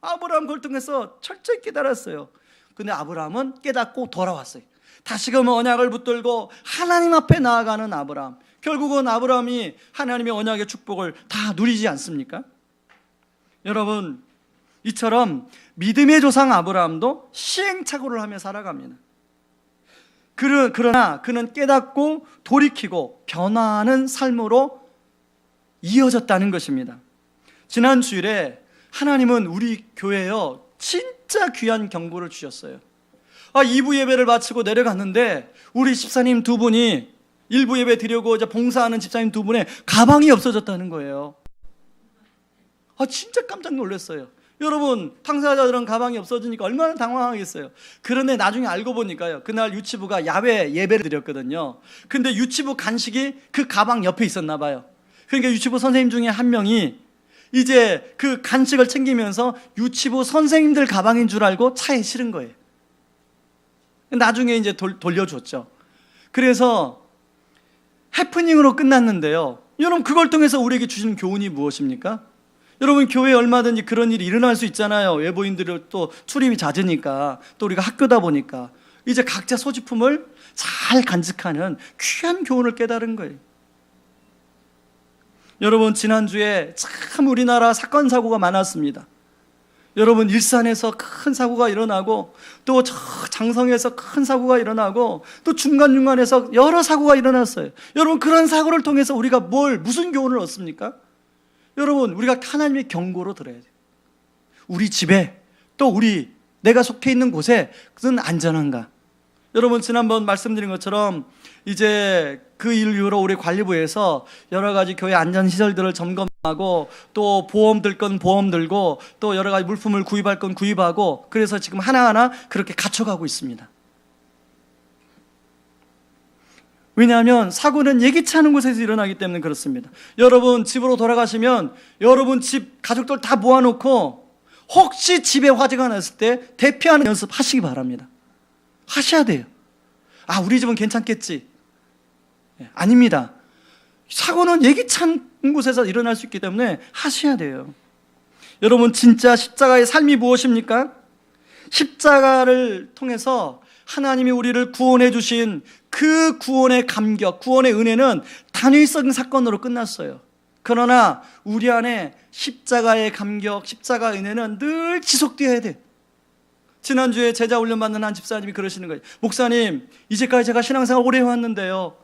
Speaker 1: 아브라함 그걸 통해서 철저히 깨달았어요. 근데 아브라함은 깨닫고 돌아왔어요. 다시금 언약을 붙들고 하나님 앞에 나아가는 아브라함. 결국은 아브라함이 하나님의 언약의 축복을 다 누리지 않습니까? 여러분 이처럼 믿음의 조상 아브라함도 시행착오를 하며 살아갑니다. 그러나 그는 깨닫고 돌이키고 변화하는 삶으로 이어졌다는 것입니다. 지난 주일에 하나님은 우리 교회에 진짜 귀한 경고를 주셨어요. 2부 예배를 마치고 내려갔는데 우리 집사님 두 분이 1부 예배 드리고 이제 봉사하는 집사님 두 분의 가방이 없어졌다는 거예요. 진짜 깜짝 놀랐어요. 여러분 당사자들은 가방이 없어지니까 얼마나 당황하겠어요. 그런데 나중에 알고 보니까요, 그날 유치부가 야외 예배를 드렸거든요. 근데 유치부 간식이 그 가방 옆에 있었나 봐요. 그러니까 유치부 선생님 중에 한 명이 이제 그 간식을 챙기면서 유치부 선생님들 가방인 줄 알고 차에 실은 거예요. 나중에 이제 돌려줬죠. 그래서 해프닝으로 끝났는데요. 여러분 그걸 통해서 우리에게 주시는 교훈이 무엇입니까? 여러분 교회에 얼마든지 그런 일이 일어날 수 있잖아요. 외부인들이 또 출입이 잦으니까, 또 우리가 학교다 보니까 이제 각자 소지품을 잘 간직하는 귀한 교훈을 깨달은 거예요. 여러분 지난주에 참 우리나라 사건 사고가 많았습니다. 여러분 일산에서 큰 사고가 일어나고 또 저 장성에서 큰 사고가 일어나고 또 중간중간에서 여러 사고가 일어났어요. 여러분 그런 사고를 통해서 우리가 무슨 교훈을 얻습니까? 여러분, 우리가 하나님의 경고로 들어야 돼요. 우리 집에, 또 내가 속해 있는 곳에 그것은 안전한가? 여러분, 지난번 말씀드린 것처럼 이제 그 이후로 우리 관리부에서 여러 가지 교회 안전시설들을 점검하고, 또 보험 들 건 보험 들고, 또 여러 가지 물품을 구입할 건 구입하고, 그래서 지금 하나하나 그렇게 갖춰가고 있습니다. 왜냐하면 사고는 예기치 않은 곳에서 일어나기 때문에 그렇습니다. 여러분 집으로 돌아가시면 여러분 집 가족들 다 모아놓고 혹시 집에 화재가 났을 때 대피하는 연습 하시기 바랍니다. 하셔야 돼요. 우리 집은 괜찮겠지. 아닙니다. 사고는 예기치 않은 곳에서 일어날 수 있기 때문에 하셔야 돼요. 여러분, 진짜 십자가의 삶이 무엇입니까? 십자가를 통해서 하나님이 우리를 구원해 주신 그 구원의 감격, 구원의 은혜는 단위성 사건으로 끝났어요. 그러나 우리 안에 십자가의 감격, 십자가의 은혜는 늘 지속되어야 돼. 지난주에 제자 훈련 받는 한 집사님이 그러시는 거예요. 목사님, 이제까지 제가 신앙생활 오래 해왔는데요,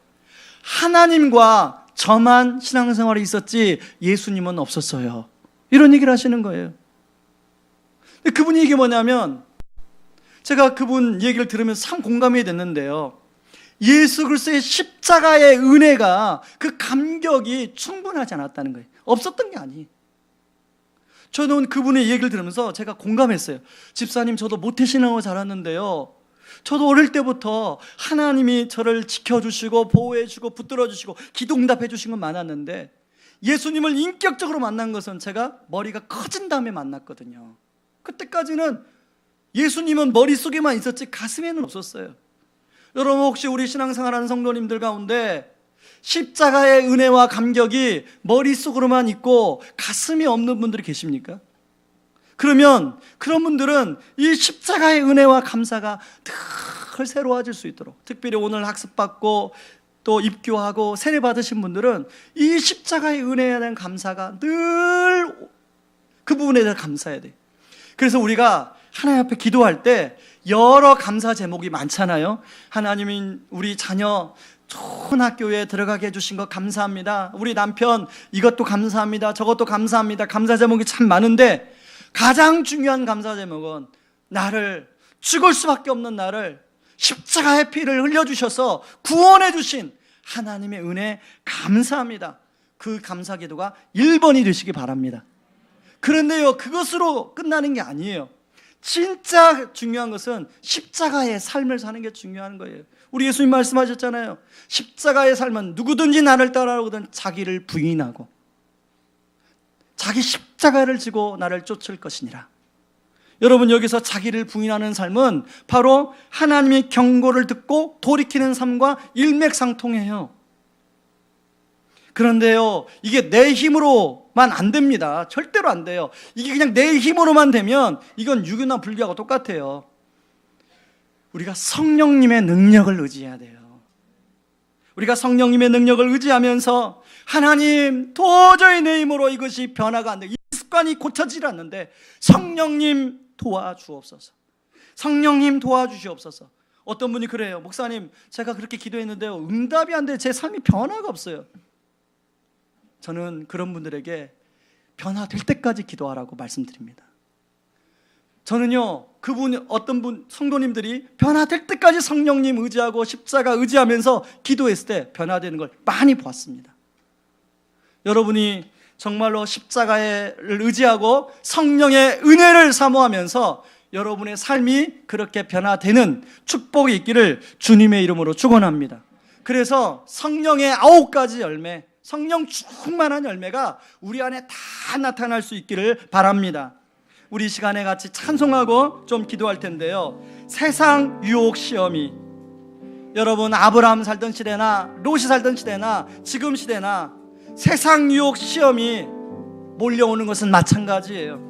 Speaker 1: 하나님과 저만 신앙생활이 있었지 예수님은 없었어요. 이런 얘기를 하시는 거예요. 근데 그분이 이게 뭐냐면, 제가 그분 얘기를 들으면서 참 공감이 됐는데요, 예수 그리스도의 십자가의 은혜가, 그 감격이 충분하지 않았다는 거예요. 없었던 게 아니에요. 저는 그분의 얘기를 들으면서 제가 공감했어요. 집사님, 저도 모태신앙을 자랐는데요, 저도 어릴 때부터 하나님이 저를 지켜주시고 보호해주고 붙들어주시고 기도응답해 주신 건 많았는데, 예수님을 인격적으로 만난 것은 제가 머리가 커진 다음에 만났거든요. 그때까지는 예수님은 머릿속에만 있었지 가슴에는 없었어요. 여러분, 혹시 우리 신앙생활하는 성도님들 가운데 십자가의 은혜와 감격이 머릿속으로만 있고 가슴이 없는 분들이 계십니까? 그러면 그런 분들은 이 십자가의 은혜와 감사가 늘 새로워질 수 있도록, 특별히 오늘 학습받고 또 입교하고 세례 받으신 분들은 이 십자가의 은혜에 대한 감사가 늘 그 부분에 대해 감사해야 돼요. 그래서 우리가 하나님 앞에 기도할 때 여러 감사 제목이 많잖아요. 하나님이 우리 자녀 좋은 학교에 들어가게 해주신 것 감사합니다. 우리 남편 이것도 감사합니다. 저것도 감사합니다. 감사 제목이 참 많은데, 가장 중요한 감사 제목은 나를, 죽을 수밖에 없는 나를 십자가의 피를 흘려주셔서 구원해 주신 하나님의 은혜 감사합니다. 그 감사 기도가 1번이 되시기 바랍니다. 그런데요, 그것으로 끝나는 게 아니에요. 진짜 중요한 것은 십자가의 삶을 사는 게 중요한 거예요. 우리 예수님 말씀하셨잖아요. 십자가의 삶은 누구든지 나를 따라오거든 자기를 부인하고 자기 십자가를 지고 나를 쫓을 것이니라. 여러분, 여기서 자기를 부인하는 삶은 바로 하나님의 경고를 듣고 돌이키는 삶과 일맥상통해요. 그런데요, 이게 내 힘으로만 안 됩니다. 절대로 안 돼요. 이게 그냥 내 힘으로만 되면 이건 유교나 불교하고 똑같아요. 우리가 성령님의 능력을 의지해야 돼요. 우리가 성령님의 능력을 의지하면서, 하나님, 도저히 내 힘으로 이것이 변화가 안 돼, 이 습관이 고쳐지지 않는데 성령님 도와주옵소서. 성령님 도와주시옵소서. 어떤 분이 그래요. 목사님, 제가 그렇게 기도했는데요, 응답이 안 돼, 제 삶이 변화가 없어요. 저는 그런 분들에게 변화될 때까지 기도하라고 말씀드립니다. 저는요, 어떤 분, 성도님들이 변화될 때까지 성령님 의지하고 십자가 의지하면서 기도했을 때 변화되는 걸 많이 보았습니다. 여러분이 정말로 십자가를 의지하고 성령의 은혜를 사모하면서 여러분의 삶이 그렇게 변화되는 축복이 있기를 주님의 이름으로 축원합니다. 그래서 성령의 9가지 열매, 성령 충만한 열매가 우리 안에 다 나타날 수 있기를 바랍니다. 우리 시간에 같이 찬송하고 좀 기도할 텐데요, 세상 유혹 시험이, 여러분, 아브라함 살던 시대나 롯이 살던 시대나 지금 시대나 세상 유혹 시험이 몰려오는 것은 마찬가지예요.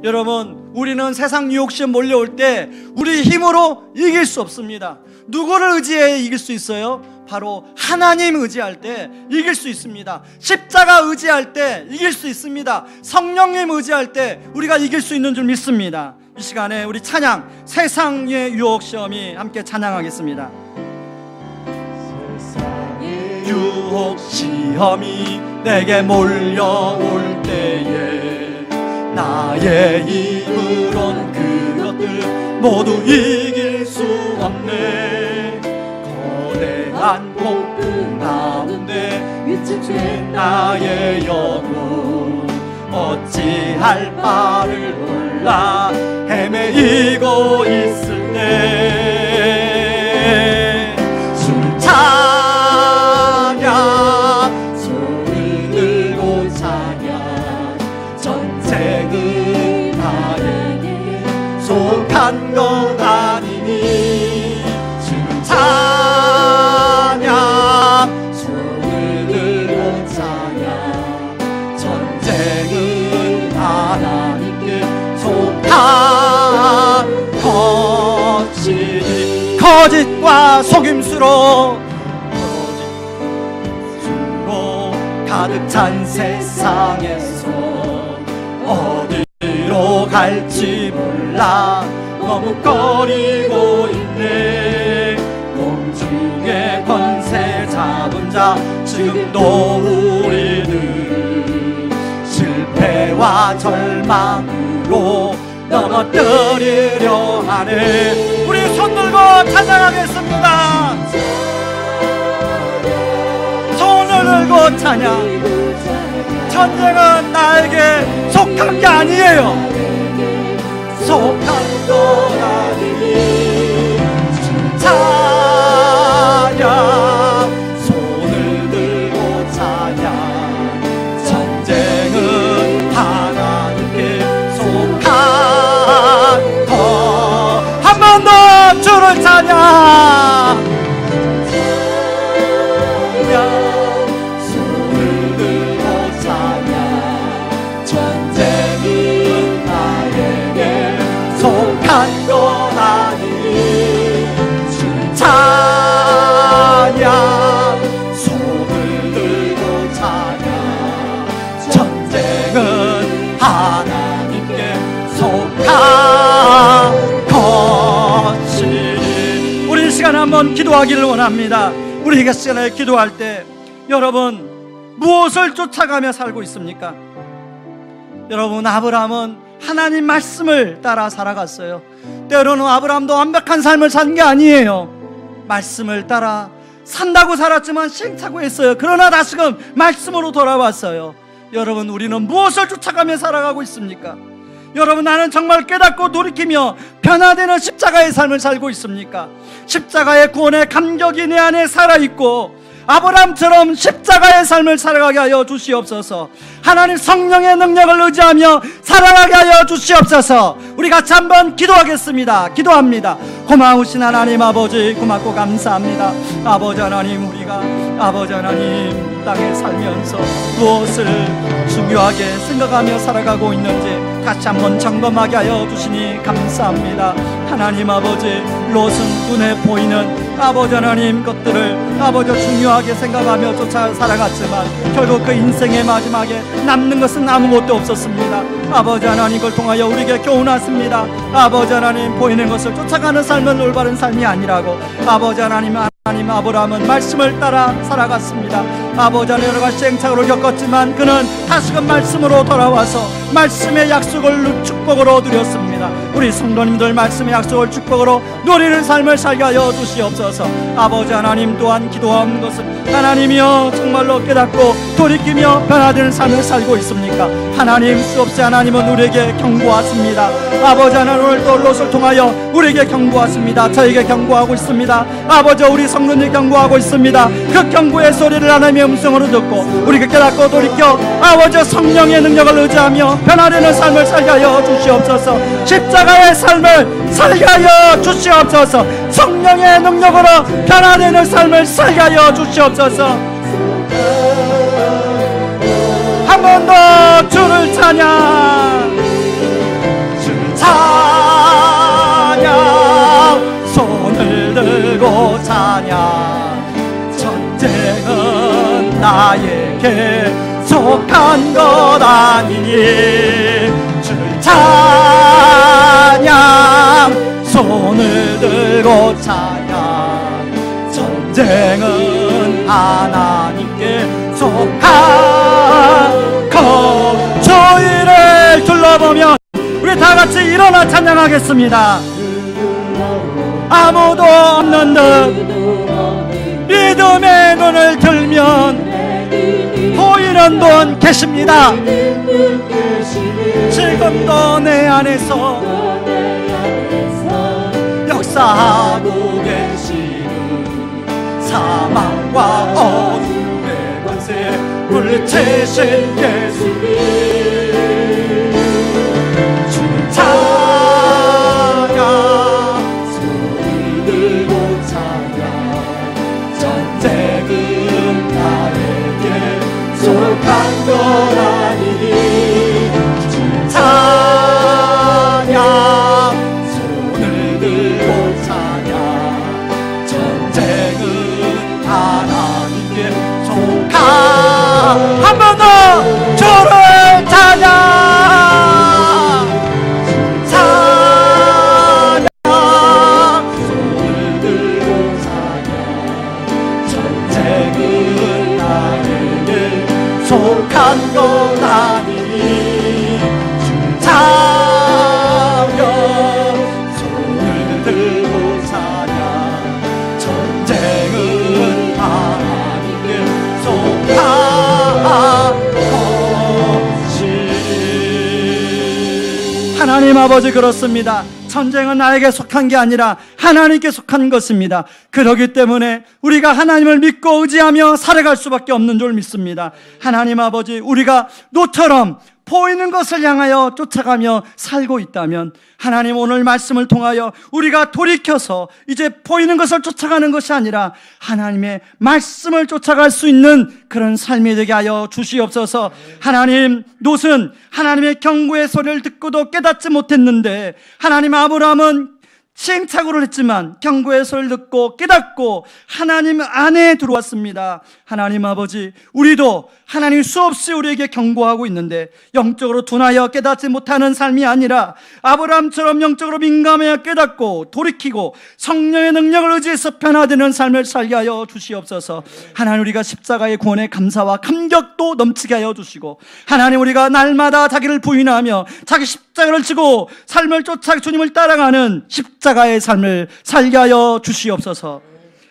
Speaker 1: 여러분, 우리는 세상 유혹 시험 몰려올 때 우리 힘으로 이길 수 없습니다. 누구를 의지해 이길 수 있어요? 바로 하나님 의지할 때 이길 수 있습니다. 십자가 의지할 때 이길 수 있습니다. 성령님 의지할 때 우리가 이길 수 있는 줄 믿습니다. 이 시간에 우리 찬양, 세상의 유혹 시험이, 함께 찬양하겠습니다.
Speaker 2: 세상의
Speaker 1: 유혹 시험이 내게 몰려올 때에 나의 힘으론 그것들 모두 이길 수 없네. 거대한 폭풍 가운데 위축된 나의 영혼 어찌할 바를 몰라 헤매이고 있을 때 찬양 손을 들고 찬양 전쟁은 나에게 속한 것 아니니 찬양 손을 들고 찬양 전쟁은 하나님께 속한 것이니 거짓과 속임수로 가득 찬 세상에서 어디로 갈지 몰라 머뭇거리고 있네. 공중의 권세 잡은 자 지금도 우리는 실패와 절망으로 넘어뜨리려 하네. 우리 손 들고 찬양하겠습니다. 손을 들고 찬양. 전쟁은 나에게 속한 게 아니에요. 속한 것 아니니 찬양 손을 들고 찬양 전쟁은 하나님께 속한 것. 한 번 더 주를 찬양. 손을 들고 찬양 전쟁은 나에게 속한 것 아니니 찬양 손을 들고 찬양 전쟁은 하나님께 속한 것이니. 우리 이 시간에 한번 기도하기를 원합니다. 우리가 시간에 기도할 때 여러분 무엇을 쫓아가며 살고 있습니까? 여러분 아브라함은 하나님 말씀을 따라 살아갔어요. 때로는 아브라함도 완벽한 삶을 산 게 아니에요. 말씀을 따라 산다고 살았지만 시행착오했어요. 그러나 다시금 말씀으로 돌아왔어요. 여러분 우리는 무엇을 쫓아가며 살아가고 있습니까? 여러분 나는 정말 깨닫고 돌이키며 변화되는 십자가의 삶을 살고 있습니까? 십자가의 구원의 감격이 내 안에 살아있고 아브라함처럼 십자가의 삶을 살아가게 하여 주시옵소서. 하나님 성령의 능력을 의지하며 살아가게 하여 주시옵소서. 우리 같이 한번 기도하겠습니다. 기도합니다. 고마우신 하나님 아버지 고맙고 감사합니다. 아버지 하나님 우리가 아버지 하나님 땅에 살면서 무엇을 중요하게 생각하며 살아가고 있는지 다시 한번 점검하게 하여 주시니 감사합니다. 하나님 아버지 롯은 눈에 보이는 아버지 하나님 것들을 아버지 중요하게 생각하며 쫓아 살아갔지만 결국 그 인생의 마지막에 남는 것은 아무것도 없었습니다. 아버지 하나님 을 통하여 우리에게 교훈하십니다. 아버지 하나님 보이는 것을 쫓아가는 삶은 올바른 삶이 아니라고. 아버지 하나님 아브라함은 말씀을 따라 살아갔습니다. 아버지 하나님 여러 가지 시행착오를 겪었지만 그는 다시금 말씀으로 돌아와서 말씀의 약속을 축복으로 누렸습니다. 우리 성도님들 말씀의 약속을 축복으로 누리는 삶을 살게 하여 주시옵소서. 아버지 하나님 또한 기도하는 것은 하나님이여 정말로 깨닫고 돌이키며 변화되는 삶을 살고 있습니까? 하나님 수없이 하나님은 우리에게 경고하십니다. 아버지 하나님 오늘도 롯을 통하여 우리에게 경고하십니다. 저에게 경고하고 있습니다. 아버지 우리 성도님 경고하고 있습니다. 그 경고의 소리를 하나님의 음성으로 듣고 우리가 깨닫고 돌이켜 아버지 성령의 능력을 의지하며 변화되는 삶을 살게 하여 주시옵소서. 십자가의 삶을 살게 하여 주시옵소서. 성령의 능력으로 변화되는 삶을 살게 하여 주시옵소서. 한 번 더 주를 찬양. 주를 찬양 손을 들고 찬양 전쟁은 나에게 속한 것 아니니 주를 찬양 손을 들고 찬양 전쟁은 하나님께 속한 것. 저희를 둘러보면 우리 다 같이 일어나 찬양하겠습니다. 아무도 없는 듯 믿음의 눈을 들면 보이는 분 계십니다. 지금도 내 안에서 역사하고 계시는 사망과 어둠의 권세 물리치신 예수님 찬양 손을 들고 찬양 전쟁은 나에게 속한 것 아니니 찬양 손을 들고 찬양 전쟁은 하나님께 속한 한 번 더 주를 찬양 찬양 손을 들고 찬양 전쟁은 나에게 속한 것 아니니 찬양 손을 들고 찬양 전쟁은 하나님께 속한 것이. 하나님 아버지 그렇습니다. 전쟁은 나에게 속한 게 아니라 하나님께 속한 것입니다. 그렇기 때문에 우리가 하나님을 믿고 의지하며 살아갈 수밖에 없는 줄 믿습니다. 하나님 아버지, 우리가 노처럼 보이는 것을 향하여 쫓아가며 살고 있다면 하나님 오늘 말씀을 통하여 우리가 돌이켜서 이제 보이는 것을 쫓아가는 것이 아니라 하나님의 말씀을 쫓아갈 수 있는 그런 삶이 되게 하여 주시옵소서. 하나님, 롯은 하나님의 경고의 소리를 듣고도 깨닫지 못했는데 하나님 아브라함은 시행착오를 했지만 경고의 소리를 듣고 깨닫고 하나님 안에 들어왔습니다. 하나님 아버지, 우리도 하나님 수없이 우리에게 경고하고 있는데 영적으로 둔하여 깨닫지 못하는 삶이 아니라 아브라함처럼 영적으로 민감하여 깨닫고 돌이키고 성령의 능력을 의지해서 변화되는 삶을 살게 하여 주시옵소서. 하나님, 우리가 십자가의 구원에 감사와 감격도 넘치게 하여 주시고 하나님, 우리가 날마다 자기를 부인하며 자기 십자가를 지고 삶을 쫓아 주님을 따라가는 십자가의 삶을 살게 하여 주시옵소서.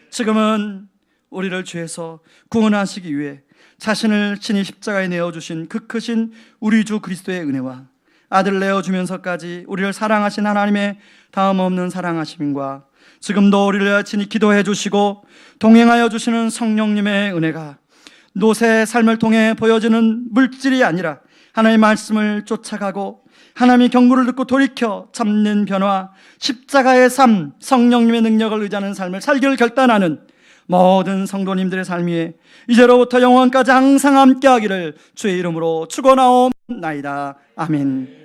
Speaker 1: 지금은 우리를 죄에서 구원하시기 위해 자신을 친히 십자가에 내어주신 그 크신 우리 주 그리스도의 은혜와 아들 내어주면서까지 우리를 사랑하신 하나님의 다음 없는 사랑하심과 지금도 우리를 친히 기도해 주시고 동행하여 주시는 성령님의 은혜가 롯의 삶을 통해 보여지는 물질이 아니라 하나님의 말씀을 쫓아가고 하나님의 경고를 듣고 돌이켜 참는 변화, 십자가의 삶, 성령님의 능력을 의지하는 삶을 살기를 결단하는 모든 성도님들의 삶 위에 이제로부터 영원까지 항상 함께하기를 주의 이름으로 축원하옵나이다. 아멘.